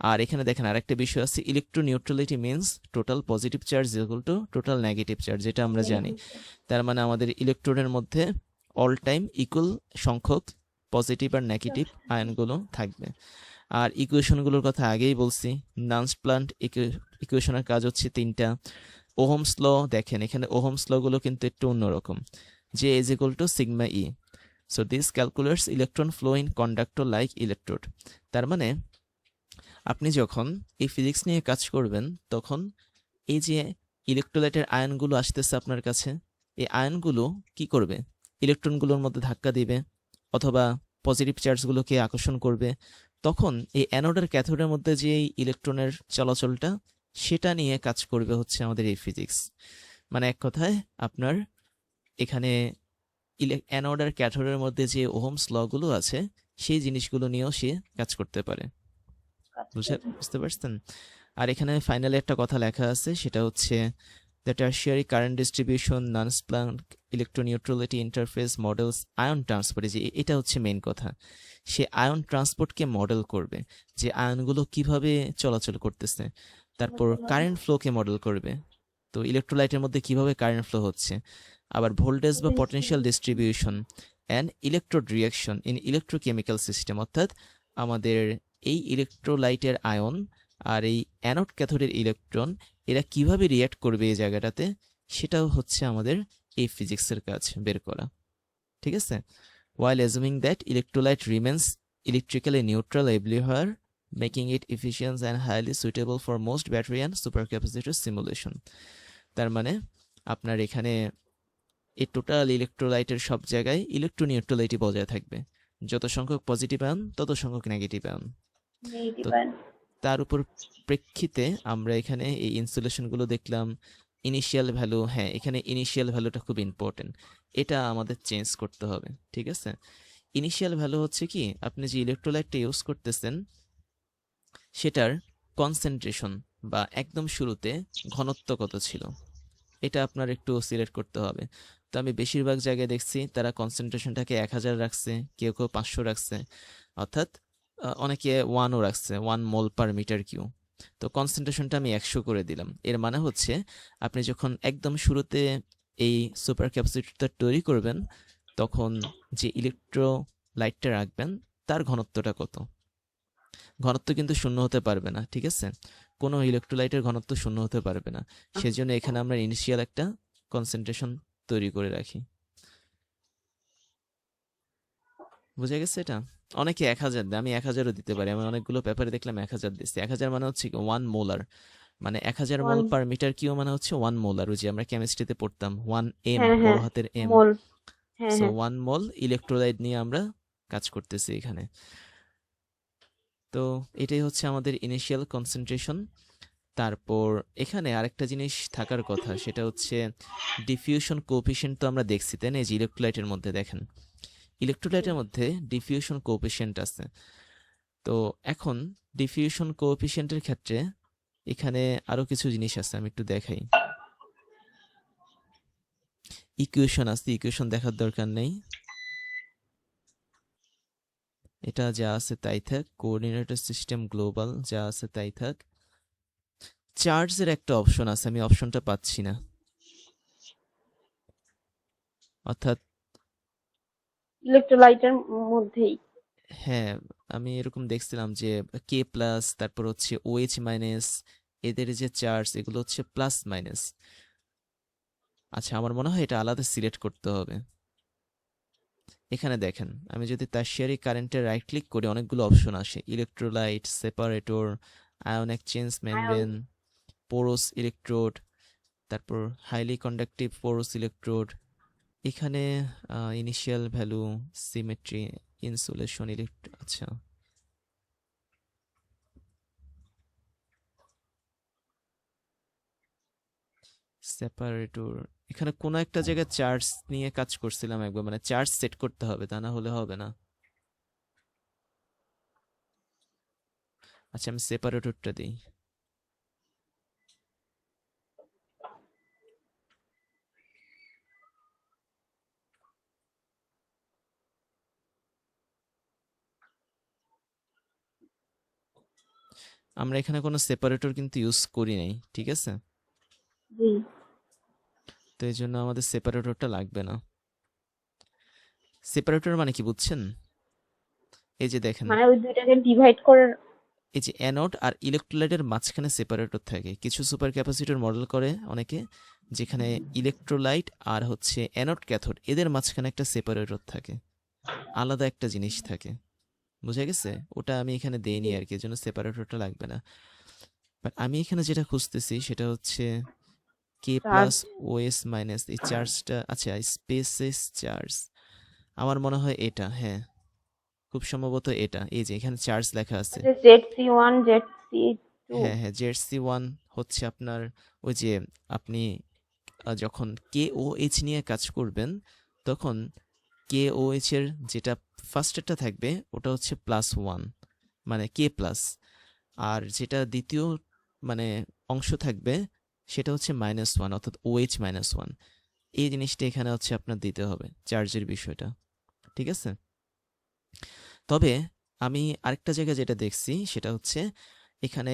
আর এখানে দেখেন আরেকটা বিষয় আছে, electroneutrality means total positive charge equal to total negative charge, যেটা আমরা জানি। নেগেটিভ। তার মানে আমাদের ইলেকট্রনের মধ্যে অল টাইম ইকুয়াল সংখ্যক পজিটিভ আর নেগেটিভ আয়নগুলো থাকবে। আর ইকুয়েশনগুলোর কথা আগেই বলছি, নান্স প্লান্ট ইকুয়েশনের কাজ হচ্ছে তিনটা। ওহমস ল দেখেন, এখানে ওহমস ল গুলো কিন্তু একটু অন্যরকম, যে is equal to sigma E. So this calculates electron flow in conductor like electrode. তার মানে আপনি যখন এই ফিজিক্স নিয়ে কাজ করবেন, তখন এই যে ইলেকট্রোলাইটের আয়নগুলো আসতেছে আপনার কাছে, এই আয়নগুলো কি করবে? ইলেকট্রনগুলোর মধ্যে ধাক্কা দিবে, অথবা পজিটিভ চার্জগুলোকে আকর্ষণ করবে। তখন এই অ্যানোড আর ক্যাথোডের মধ্যে যে এই ইলেকট্রনের চলাচলটা, সেটা নিয়ে কাজ করবে হচ্ছে আমাদের এই ফিজিক্স। মানে এক কথায় আপনার এখানে অ্যানোড আর ক্যাথোডের মধ্যে যে ওহমস ল গুলো আছে, সেই জিনিসগুলো নিয়েও সে কাজ করতে পারে। কাজ করবে। বুঝতে পারছেন? আর এখানে ফাইনালি একটা কথা লেখা আছে, সেটা হচ্ছে the tertiary current distribution Nernst Planck electroneutrality interface models ion transport. যে এটা হচ্ছে মেইন কথা, সে আয়ন ট্রান্সপোর্টকে মডেল করবে, যে আয়নগুলো কিভাবে চলাচল করতেছে। তারপর বুঝতে পারলাম। কারেন্ট ফ্লোকে মডেল করবে, তো ইলেকট্রোলাইটের মধ্যে কিভাবে কারেন্ট ফ্লো হচ্ছে। আবার ভোল্টেজ বা খুবই potential interesting। Distribution and electrode reaction in electrochemical system, অর্থাৎ আমাদের এই ইলেকট্রোলাইটের আয়ন আর এই অ্যানোড ক্যাথোডের ইলেকট্রন, এরা কিভাবে রিয়্যাক্ট করবে এই জায়গাটাতে, সেটাও হচ্ছে আমাদের এই ফিজিক্সের কাজ বের করা। ঠিক আছে? while assuming that electrolyte remains electrically neutral everywhere, making it efficient and highly suitable for most battery and supercapacitor simulation। তার মানে আপনার এখানে এই টোটাল ইলেকট্রোলাইটের সব জায়গায় ইলেকট্রোনিউট্রালিটি বজায় থাকবে, যত সংখ্যক পজিটিভ আয়ন তত সংখ্যক নেগেটিভ আয়ন। নেগেটিভ তো আয়ন। তার উপর প্রেক্ষিতে আমরা এখানে এই ইনসুলেশনগুলো দেখলাম। ইনিশিয়াল ভ্যালু, হ্যাঁ এখানে ইনিশিয়াল ভ্যালুটা খুব ইম্পর্টেন্ট, এটা আমাদের চেঞ্জ করতে হবে। ঠিক আছে? ইনিশিয়াল ভ্যালু হচ্ছে কি, আপনি যে ইলেকট্রোলাইটটা ইউজ করতেছেন সেটার কনসেন্ট্রেশন, বা একদম শুরুতে ঘনত্ব কত ছিল, এটা আপনার একটু সিলেক্ট করতে হবে। তো আমি বেশিরভাগ জায়গায় দেখছি তারা কনসেন্ট্রেশনটাকে 1000 রাখছে, কেউ কেউ 500 রাখছে, অর্থাৎ অনেকে 1ও রাখছে, 1 মোল/মিটার কিউ। তো কনসেন্ট্রেশনটা আমি 100 করে দিলাম। এর মানে হচ্ছে আপনি যখন একদম শুরুতে এই সুপার ক্যাপাসিটরটা তৈরি করবেন, তখন যে ইলেকট্রোলাইটটা রাখবেন তার ঘনত্বটা কত। ঘনত্ব কিন্তু শূন্য হতে পারবে না, ঠিক আছে? কোনো ইলেকট্রোলাইটের ঘনত্ব শূন্য হতে পারবে না, সেজন্য এখানে আমরা ইনিশিয়াল একটা কনসেন্ট্রেশন তৈরি করে রাখি। বুঝে গেছে এটা? অনেকে 1000 দেয়, আমি 1000ও দিতে পারি। আমি অনেকগুলো পেপারে দেখলাম 1000 দিচ্ছে। 1000 মানে হচ্ছে 1 মোলার, মানে 1000 ওয়ান। মোল/মিটার কিউ মানে হচ্ছে 1 মোলার। ওই যে আমরা কেমিস্ট্রিতে পড়তাম 1 এম, হ্যাঁ বড় হ্যাঁ। হাতের এম। মোল। হ্যাঁ সো হ্যাঁ। 1 মোল ইলেকট্রোলাইট নিয়ে আমরা কাজ করতেছি এখানে। তো এটাই হচ্ছে আমাদের ইনিশিয়াল কনসেন্ট্রেশন। তারপর এখানে আরেকটা জিনিস থাকার কথা, সেটা হচ্ছে ডিফিউশন কোএফিসিয়েন্ট। তো আমরা দেখছি তাই না, এই যে ইলেকট্রোলাইটের মধ্যে দেখেন, ইলেকট্রোলাইটের মধ্যে ডিফিউশন কোএফিসিয়েন্ট আছে। তো এখন ডিফিউশন কোএফিসিয়েন্টের ক্ষেত্রে এখানে আরো কিছু জিনিস আছে, আমি একটু দেখাই। ইকুয়েশন আছে, ইকুয়েশন দেখার দরকার নেই, এটা যা আছে তাই থাক। কোঅর্ডিনেটর সিস্টেম গ্লোবাল, যা আছে তাই থাক। চার্জের একটা অপশন আছে, আমি অপশনটা পাচ্ছি না, অর্থাৎ ইলেকট্রোলাইটের মধ্যেই। হ্যাঁ, আমি এরকম দেখছিলাম যে K+, তারপর হচ্ছে OH-, এদের যে চার্জ, এগুলো হচ্ছে প্লাস মাইনাস। আচ্ছা, আমার মনে হয় এটা আলাদা সিলেক্ট করতে হবে। এখানে দেখেন, আমি যদি টারশিয়ারি কারেন্টে রাইট ক্লিক করি, অনেকগুলো অপশন আসে: electrolyte, separator, ion exchange ion. Membrane, porous electrode, তারপর হাইলি কন্ডাক্টিভ পোরোস ইলেকট্রোড। এখানে ইনিশিয়াল ভ্যালু, সিমেট্রি, ইনসুলেশন, আচ্ছা, সেপারেটর। এখানে কোনো একটা জায়গায় চার্জ নিয়ে কাজ করছিলাম একবার, মানে চার্জ সেট করতে হবে, তা না হলে হবে না। আচ্ছা, আমি সেপারেটরটা দিই। আমরা এখানে কোনো সেপারেটর কিন্তু ইউজ করি নাই, ঠিক আছে? জি। তো এই জন্য আমাদের সেপারেটরটা লাগবে না। সেপারেটর মানে কি বুঝছেন? এই যে দেখেন, মানে ওই দুইটাকে ডিভাইড করার। এই যে অ্যানোড আর ইলেকট্রোলাইটের মাঝখানে সেপারেটর থাকে। কিছু সুপার ক্যাপাসিটর মডেল করে অনেকে, যেখানে ইলেকট্রোলাইট আর হচ্ছে অ্যানোড ক্যাথোড এদের মাঝখানে একটা সেপারেটর থাকে, আলাদা একটা জিনিস থাকে। বুঝা গেছে? ওটা আমি এখানে দেইনি জি। আর কি, এজন্য সেপারেটরটা লাগবে না। বাট আমি এখানে যেটা খুঁজতেছি সেটা হচ্ছে কে চার্জ। প্লাস ওএস মাইনাস এই চার্জটা। আচ্ছা, স্পেসেস চার্জ, আমার মনে হয় এটা, হ্যাঁ খুব সম্ভবত এটা। এই যে এখানে চার্জ লেখা আছে। আচ্ছা, ZC1 ZC2। হ্যাঁ হ্যাঁ, জেডসি ওয়ান হচ্ছে আপনার ওই যে আপনি যখন কে ও এইচ নিয়ে কাজ করবেন তখন কে ও এইচ এর যেটা ফার্স্টেরটা থাকবে ওটা হচ্ছে প্লাস ওয়ান, মানে কে প্লাস। আর যেটা দ্বিতীয় মানে অংশ থাকবে সেটা হচ্ছে মাইনাস ওয়ান, অর্থাৎ ও এইচ মাইনাস ওয়ান। এই জিনিসটা এখানে হচ্ছে আপনার দিতে হবে, চার্জের বিষয়টা। ঠিক আছে? তবে আমি আরেকটা জায়গায় যেটা দেখছি সেটা হচ্ছে এখানে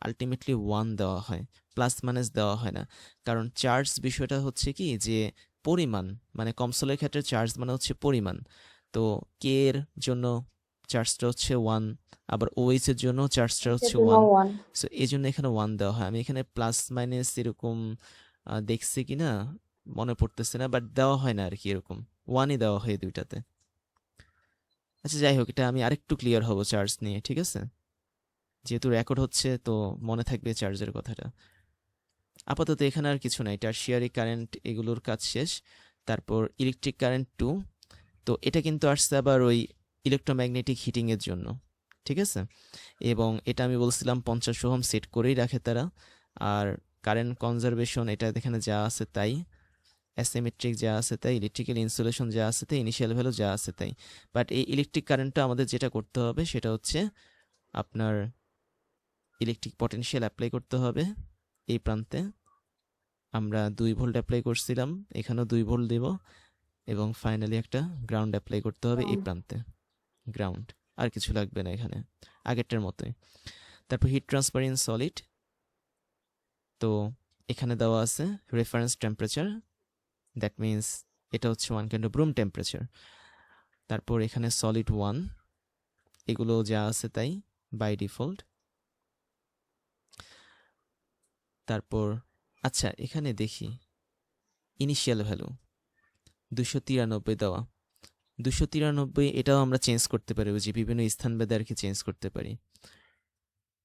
আলটিমেটলি ওয়ান দেওয়া হয়, প্লাস মাইনাস দেওয়া হয় না। কারণ চার্জ বিষয়টা হচ্ছে কি যে পরিমাণ, মানে কমসোলের ক্ষেত্রে চার্জ মানে হচ্ছে পরিমাণ। তো কে এর জন্য চার্জটা হচ্ছে ওয়ান, আবার ওএইচ এর জন্য চার্জটা এটার হচ্ছে জন্য ওয়ান। 1। সো এই জন্য এখানে ওয়ান দেওয়া হয়। আমি এখানে প্লাস মাইনাস এরকম দেখছি কি না মনে পড়তেছে না, বাট দেওয়া হয় না আর কি, এরকম ওয়ানই দেওয়া হয় এই দুইটাতে। আচ্ছা যাই হোক, এটা আমি আরেকটু ক্লিয়ার হব চার্জ নিয়ে, ঠিক আছে? যেহেতু রেকর্ড হচ্ছে তো মনে থাকবে চার্জের কথাটা। আপাতত এখানে আর কিছু নাই, টারশিয়ারি কারেন্ট এগুলোর কাজ শেষ। তারপর ইলেকট্রিক কারেন্ট টু, তো এটা কিন্তু আসছে আবার ওই ইলেকট্রোম্যাগনেটিক হিটিংয়ের জন্য, ঠিক আছে? এবং এটা আমি বলছিলাম 50 ওহম সেট করেই রাখে তারা। আর কারেন্ট কনজারভেশন এটা এখানে যা আছে তাই, অ্যাসিমেট্রিক যা আছে তাই, ইলেকট্রিক্যাল ইনসুলেশন যা আছে তাই, ইনিশিয়াল ভ্যালু যা আছে তাই। বাট এই ইলেকট্রিক কারেন্টটা আমাদের যেটা করতে হবে সেটা হচ্ছে আপনার ইলেকট্রিক পটেনশিয়াল অ্যাপ্লাই করতে হবে এই প্রান্তে। আমরা 2 ভোল্ট অ্যাপ্লাই করছিলাম, এখানেও 2 ভোল্ট দেব, এবং ফাইনালি একটা গ্রাউন্ড অ্যাপ্লাই করতে হবে এই প্রান্তে, গ্রাউন্ড। আর কিছু লাগবে না এখানে, আগেরটার মতোই। তারপর হিট ট্রান্সফার ইন সলিড, তো এখানে দেওয়া আছে রেফারেন্স টেম্পারেচার, দ্যাট মিন্স এটা হচ্ছে one kind of room temperature. তারপর এখানে সলিড ওয়ান, এগুলো যা আছে তাই বাই ডিফল্ট। তারপর আচ্ছা এখানে দেখি ইনিশিয়াল ভ্যালু 293 দেওয়া। 293 এটাও আমরা চেঞ্জ করতে পারি, ওই যে বিভিন্ন স্থান ভেদে আর কি চেঞ্জ করতে পারি।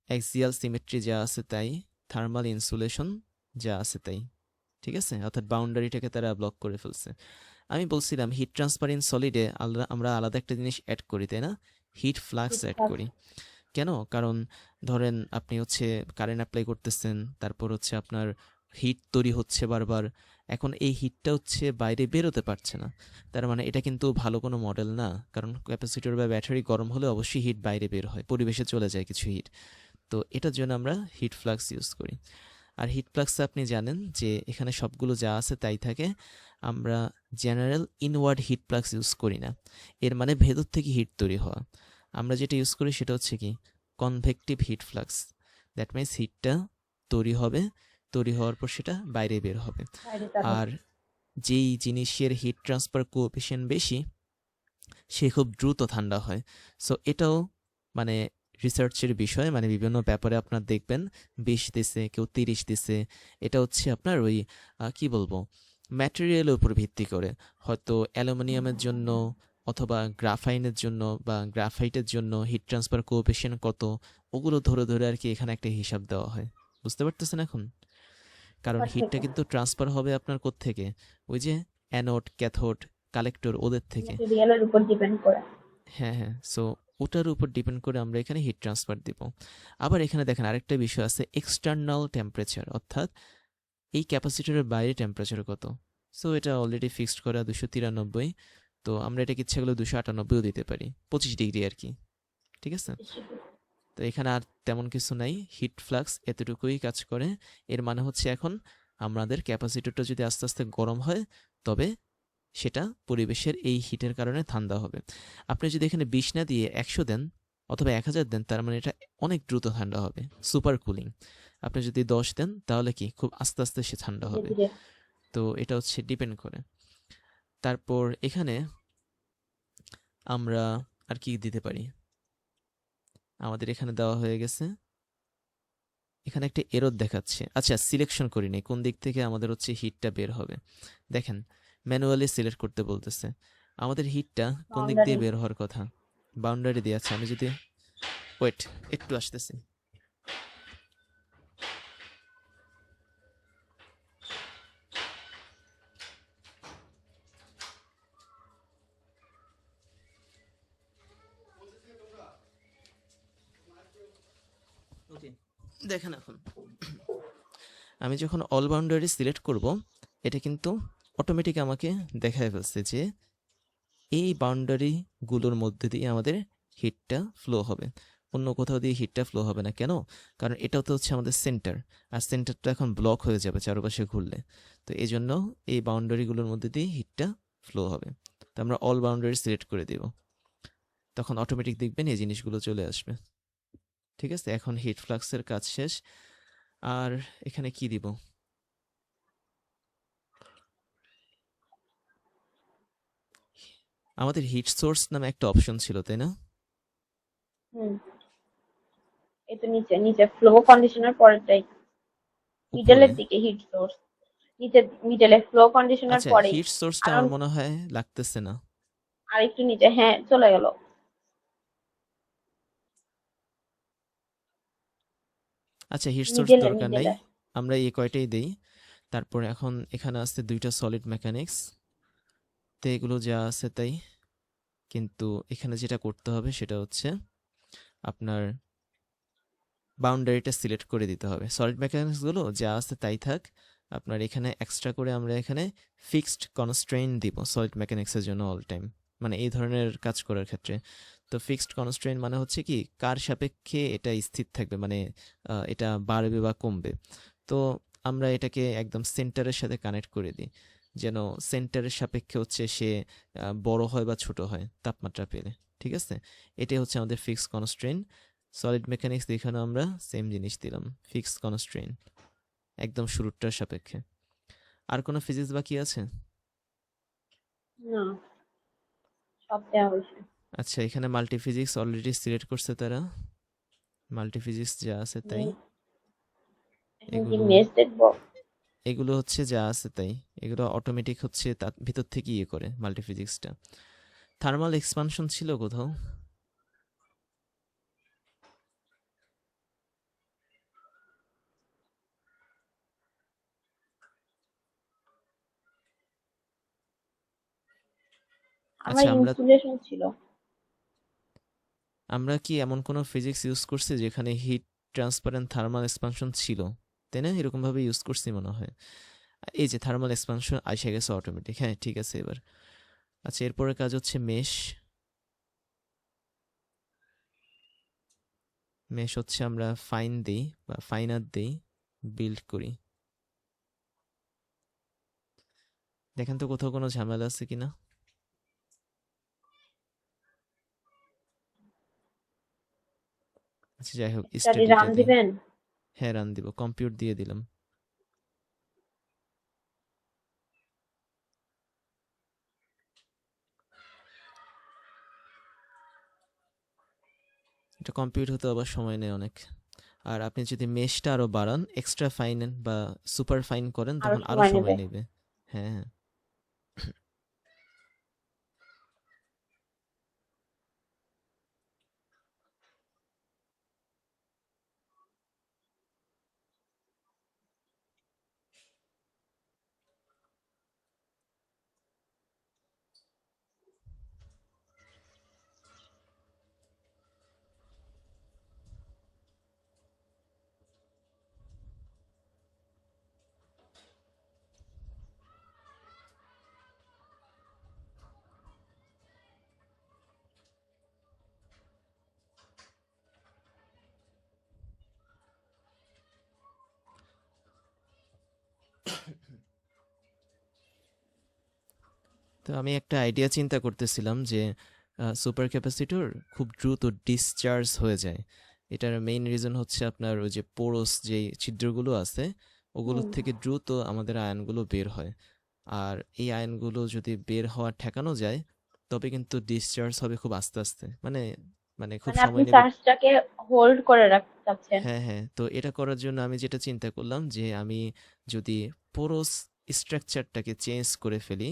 অ্যাক্সিয়াল সিমেট্রি যা আছে তাই, থার্মাল ইনসুলেশন যা আছে তাই, ঠিক আছে? অর্থাৎ বাউন্ডারিটাকে তারা ব্লক করে ফেলছে। আমি বলছিলাম হিট ট্রান্সফার ইন সলিডে আমরা আলাদা একটা জিনিস অ্যাড করি, তাই না? হিট ফ্লাক্স অ্যাড করি। কেন? কারণ ধরেন আপনি হচ্ছে কারেন্ট অ্যাপ্লাই করতেছেন, তারপর হচ্ছে আপনার হিট তৈরি হচ্ছে বারবার। এখন এই হিটটা হচ্ছে বাইরে বেরোতে পারছে না, তার মানে এটা কিন্তু ভালো কোনো মডেল না। কারণ ক্যাপাসিটর বা ব্যাটারি গরম হলে অবশ্যই হিট বাইরে বের হয়, পরিবেশে চলে যায় কিছু হিট। তো এটার জন্য আমরা হিট ফ্লাক্স ইউজ করি। আর হিট ফ্লাক্সে আপনি জানেন যে এখানে সবগুলো যা আছে তাই থাকে। আমরা general inward heat flux use করি না, এর মানে ভেতর থেকে হিট তৈরি হওয়া। আমরা যেটা ইউজ করি সেটা হচ্ছে কি convective hit flux, that means হিটটা তৈরি হবে, তৈরি হওয়ার পর সেটা বাইরে বের হবে। বাইরে তার হবে। আর যেই জিনিসের হিট ট্রান্সফার কোএফিসিয়েন্ট বেশি সে খুব দ্রুত ঠান্ডা হয়। সো এটাও মানে রিসার্চের বিষয়, মানে বিভিন্ন ব্যাপারে আপনার দেখবেন 20 দিছে, কেউ 30 দিছে। এটা হচ্ছে আপনার ওই কি বলবো, ম্যাটেরিয়ালের উপর ভিত্তি করে। হয়তো অ্যালুমিনিয়ামের জন্য অথবা গ্রাফাইনের জন্য বা গ্রাফাইটের জন্য হিট ট্রান্সফার কোএফিসিয়েন্ট কত, ওগুলো ধরে ধরে আর কি এখানে একটা হিসাব দেওয়া হয়। বুঝতে পারতেছেন এখন? কারণ উপর হিটটা থেকে কিন্তু ট্রান্সফার হবে আপনার কোত্থেকে, ওই যে অ্যানোড ক্যাথোড কালেক্টর ওদের থেকে। ম্যাটেরিয়ালের উপর ডিপেন্ড করে। হ্যাঁ হ্যাঁ, সো ওটার উপর ডিপেন্ড করে আমরা এখানে হিট ট্রান্সফার দিব। আবার এখানে দেখেন আরেকটা বিষয় আছে, এক্সটার্নাল টেম্পারেচার, অর্থাৎ এই ক্যাপাসিটরের বাইরে টেম্পারেচার কত। সো এটা অলরেডি ফিক্সড করা 293, তো আমরা এটাকে ইচ্ছা করলে 298ও দিতে পারি, 25 ডিগ্রি আর কি, ঠিক আছে? তো এখানে আর তেমন কিছু নাই, হিট ফ্লাক্স এতটুকুই কাজ করে। এর মানে হচ্ছে এখন আমাদের ক্যাপাসিটরটা যদি আস্তে আস্তে গরম হয় তবে সেটা পরিবেশের এই হিটের কারণে ঠান্ডা হবে। আপনি যদি এখানে 20 না দিয়ে 100 দেন অথবা 1000 দেন, তার মানে এটা অনেক দ্রুত ঠান্ডা হবে, সুপার কুলিং। আপনি যদি 10 দেন তাহলে কি খুব আস্তে আস্তে সে ঠান্ডা ধীরে হবে। ধীরে। তো এটা হচ্ছে ডিপেন্ড করে। তারপর এখানে আমরা আর কি দিতে পারি, আমাদের এখানে দেওয়া হয়ে গেছে। এখানে একটা এরর দেখাচ্ছে। আচ্ছা, সিলেকশন করি নাই কোন দিক থেকে আমাদের হচ্ছে হিটটা বের হবে। দেখেন, ম্যানুয়ালি সিলেক্ট করতে বলতেছে। আমাদের হিটটা কোন দিক দিয়ে বাউন্ডারি। বের হওয়ার কথা? বাউন্ডারি দিয়ে। আচ্ছা, আমি যদি ওয়েট, একটু আসতেছি। ওকে, দেখেন এখন আমি যখন অল বাউন্ডারি সিলেক্ট করব, এটা কিন্তু অটোমেটিক আমাকে দেখায় ফেলছে যে এই বাউন্ডারিগুলোর মধ্যে দিয়ে আমাদের হিটটা ফ্লো হবে, অন্য কোথাও দিয়ে হিটটা ফ্লো হবে না। কেন? কারণ এটাও তো হচ্ছে আমাদের সেন্টার, আর সেন্টারটা এখন ব্লক হয়ে যাবে চারপাশে ঘুরলে। তো এই জন্য এই বাউন্ডারিগুলোর মধ্যে দিয়ে হিটটা ফ্লো হবে। তো আমরা অল বাউন্ডারি সিলেক্ট করে দিব, তখন অটোমেটিক দেখবেন এই জিনিসগুলো চলে আসবে। ঠিক আছে, এখন হিট ফ্লাক্সের কাজ শেষ। আর এখানে কি দিব? আমাদের হিট সোর্স নামে একটা অপশন ছিল, তাই না? হুম, এই তো নিচে নিচে ফ্লো কন্ডিশনার পরেরটাই, উপরে। মিডলের দিকে হিট সোর্স, নিচে মিডলে ফ্লো কন্ডিশনার আচ্ছা, পরেই। হিট সোর্সটা আর আমার মনে হয় লাগতেছে না। আর একটু নিচে, হ্যাঁ চলে গেল। আচ্ছা, হিট সোর্স মিডলে দরকার নাই, মিডলে আমরা এই কয়টাই দেই। তারপর এখন এখানে আছে দুইটা সলিড মেকানিক্স, তো এগুলো যা আছে তাই। কিন্তু এখানে যেটা করতে হবে সেটা হচ্ছে আপনার বাউন্ডারিটা সিলেক্ট করে দিতে হবে। সলিড মেকানিক্সগুলো যা আছে তাই থাক। আপনার এখানে এক্সট্রা করে আমরা এখানে ফিক্সড কনস্ট্রেইন দিব সলিড মেকানিক্সের জন্য অল টাইম, মানে এই ধরনের কাজ করার ক্ষেত্রে। তো ফিক্সড কনস্ট্রেইন মানে হচ্ছে কি, কার সাপেক্ষে এটা স্থির থাকবে, মানে এটা বাড়বে বা কমবে। তো আমরা এটাকে একদম সেন্টারের সাথে কানেক্ট করে দিই, যেন সেন্টারের সাপেক্ষে হচ্ছে সে বড় হয় বা ছোট হয় তাপমাত্রা পেলে। ঠিক আছে, এটাই হচ্ছে আমাদের ফিক্সড কনস্ট্রেইন। সলিড মেকানিক্স এখানে আমরা সেম জিনিস দিলাম, ফিক্সড কনস্ট্রেইন, একদম শুরুটার সাপেক্ষে। আর কোনো ফিজিক্স বাকি আছে? না, সব দেওয়া হয়েছে। আচ্ছা, এখানে মাল্টি ফিজিক্স অলরেডি সিলেক্ট করছে তারা, মাল্টি ফিজিক্স যা আছে তাই। হুম, এখন কি এগুলো মেশ দেখবো? এগুলো হচ্ছে যা আছে তাই, এগুলো অটোমেটিক হচ্ছে তার ভিতর থেকে ইয়ে করে মাল্টি ফিজিক্সটা। থার্মাল এক্সপানশন ছিল কোথাও? আমার আচ্ছা, আমরা ইনসুলেশন ছিল। আমরা কি এমন কোনো ফিজিক্স ইউজ করছি যেখানে হিট ট্রান্সপারেন্ট থার্মাল এক্সপানশন ছিল? তাই না, এরকম ভাবে ইউজ করছি মনে হয়। এই যে থার্মাল এক্সপানশন আইসা গেছে অটোমেটিক, হ্যাঁ ঠিক আছে এবার। আচ্ছা, এরপরের কাজ হচ্ছে মেশ। মেশ হচ্ছে আমরা ফাইন দিই বা ফাইনার দিই, বিল্ড করি। দেখেন তো কোথাও কোনো ঝামেলা আছে কিনা। আচ্ছা, যাই হোক, স্টাডি স্টাডিটা রান দিই। দিবেন? হ্যাঁ, রান দিব, কম্পিউট দিয়ে দিলাম। এটা কম্পিউট হতে আবার সময় নেয় অনেক। আর আপনি যদি মেশটা আরো বাড়ান, এক্সট্রা ফাইন বা সুপার ফাইন করেন, আরো তখন আরো সময় সময় নেবে। নেবে। হ্যাঁ, হ্যাঁ। তো আমি একটা আইডিয়া চিন্তা করতেছিলাম যে সুপার ক্যাপাসিটর খুব দ্রুত ডিসচার্জ হয়ে যায়। এটার মেইন রিজন হচ্ছে আপনার ওই যে পোরস যে ছিদ্রগুলো আছে, ওগুলোর হুম, থেকে দ্রুত আমাদের আয়নগুলো বের হয়। আর এই আয়নগুলো যদি বের হওয়া ঠেকানো যায়, তবে কিন্তু ডিসচার্জ হবে খুব আস্তে আস্তে, মানে মানে খুব মানে আপনি সময় নেবে। চার্জটাকে হোল্ড করে রাখতে চাচ্ছেন। হ্যাঁ, হ্যাঁ। তো এটা করার জন্য আমি যেটা চিন্তা করলাম যে আমি যদি পোরস স্ট্রাকচারটাকে চেঞ্জ করে ফেলি,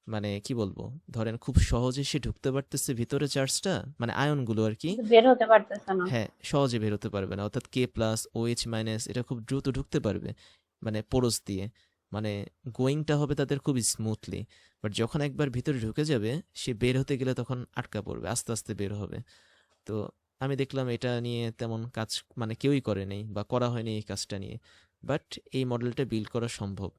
মানে কি বলবো? ধরেন খুব সহজে সে ঢুকতে পারতেছে ভিতরে চার্জটা, মানে আয়নগুলো আরকি। কিন্তু বের হতে পারতেছে না। হ্যাঁ, সহজে বের হতে পারবে না। অর্থাৎ K প্লাস, OH মাইনাস এটা খুব দ্রুত ঢুকতে পারবে। মানে পোরস দিয়ে। মানে গোয়িংটা হবে তাদের খুব স্মুথলি। বাট যখন একবার ভিতরে ঢুকে যাবে, সে বের হতে গেলে তখন আটকা পড়বে। আস্তে, আস্তে বের হবে। তো আমি দেখলাম এটা নিয়ে তেমন কাজ মানে কেউই করে নাই বা করা হয়নি এই কাজটা নিয়ে। বাট এই মডেলটা বিল্ড করা সম্ভব।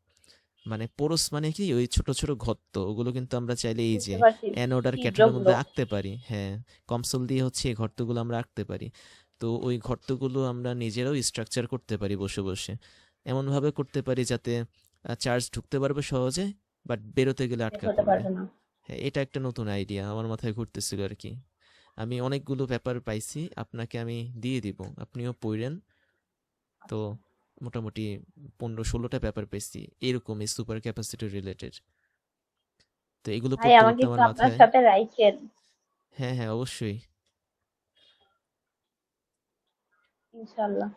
মানে পোরস মানে কি ওই ছোট ছোট গর্ত, ওগুলো কিন্তু আমরা চাইলে এই বুঝতে যে পারছি, অ্যানোড আর ক্যাথোডের ছিদ্রগুলো। মধ্যে আঁকতে পারি। হ্যাঁ, কনসোল দিয়ে হচ্ছে এই গর্তগুলো আমরা আঁকতে পারি। তো ওই গর্তগুলো আমরা নিজেরাও স্ট্রাকচার করতে পারি বসে বসে। এমনভাবে করতে পারি যাতে চার্জ ঢুকতে পারবে সহজে, বাট বেরোতে গেলে বের আটকা হতে পড়বে। পারবে না। হ্যাঁ, এটা একটা নতুন আইডিয়া আমার মাথায় ঘুরতেছিল আর কি। আমি অনেকগুলো পেপার পাইছি, আপনাকে আমি দিয়ে দিব, আপনিও পড়েন। তো আচ্ছা মোটামুটি 15-16টা পেপার পেয়েছি এরকমই সুপার ক্যাপাসিটর রিলেটেড। তো এগুলো ভাই, পড়তে আমাকে পড়তে একটু আমার আপনার মাথায়। সাথে রাইখেন। হ্যাঁ, হ্যাঁ, অবশ্যই। ইনশাল্লাহ।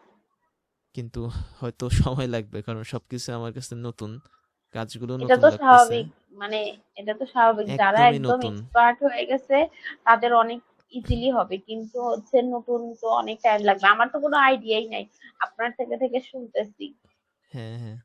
কিন্তু হয়তো সময় লাগবে, কারণ সবকিছু আমার কাছে নতুন, কাজগুলো এটা নতুন তো লাগতেছে। স্বাভাবিক। মানে এটা তো স্বাভাবিক, যারা একদমই একদম নতুন। এক্সপার্ট হয়ে গেছে তাদের অনেক ইজিলি হবে, কিন্তু হচ্ছে নতুন তো অনেক টাইম লাগবে। আমার তো কোনো আইডিয়াই নাই, আপনার থেকে থেকে শুনতেছি। হ্যাঁ, হ্যাঁ।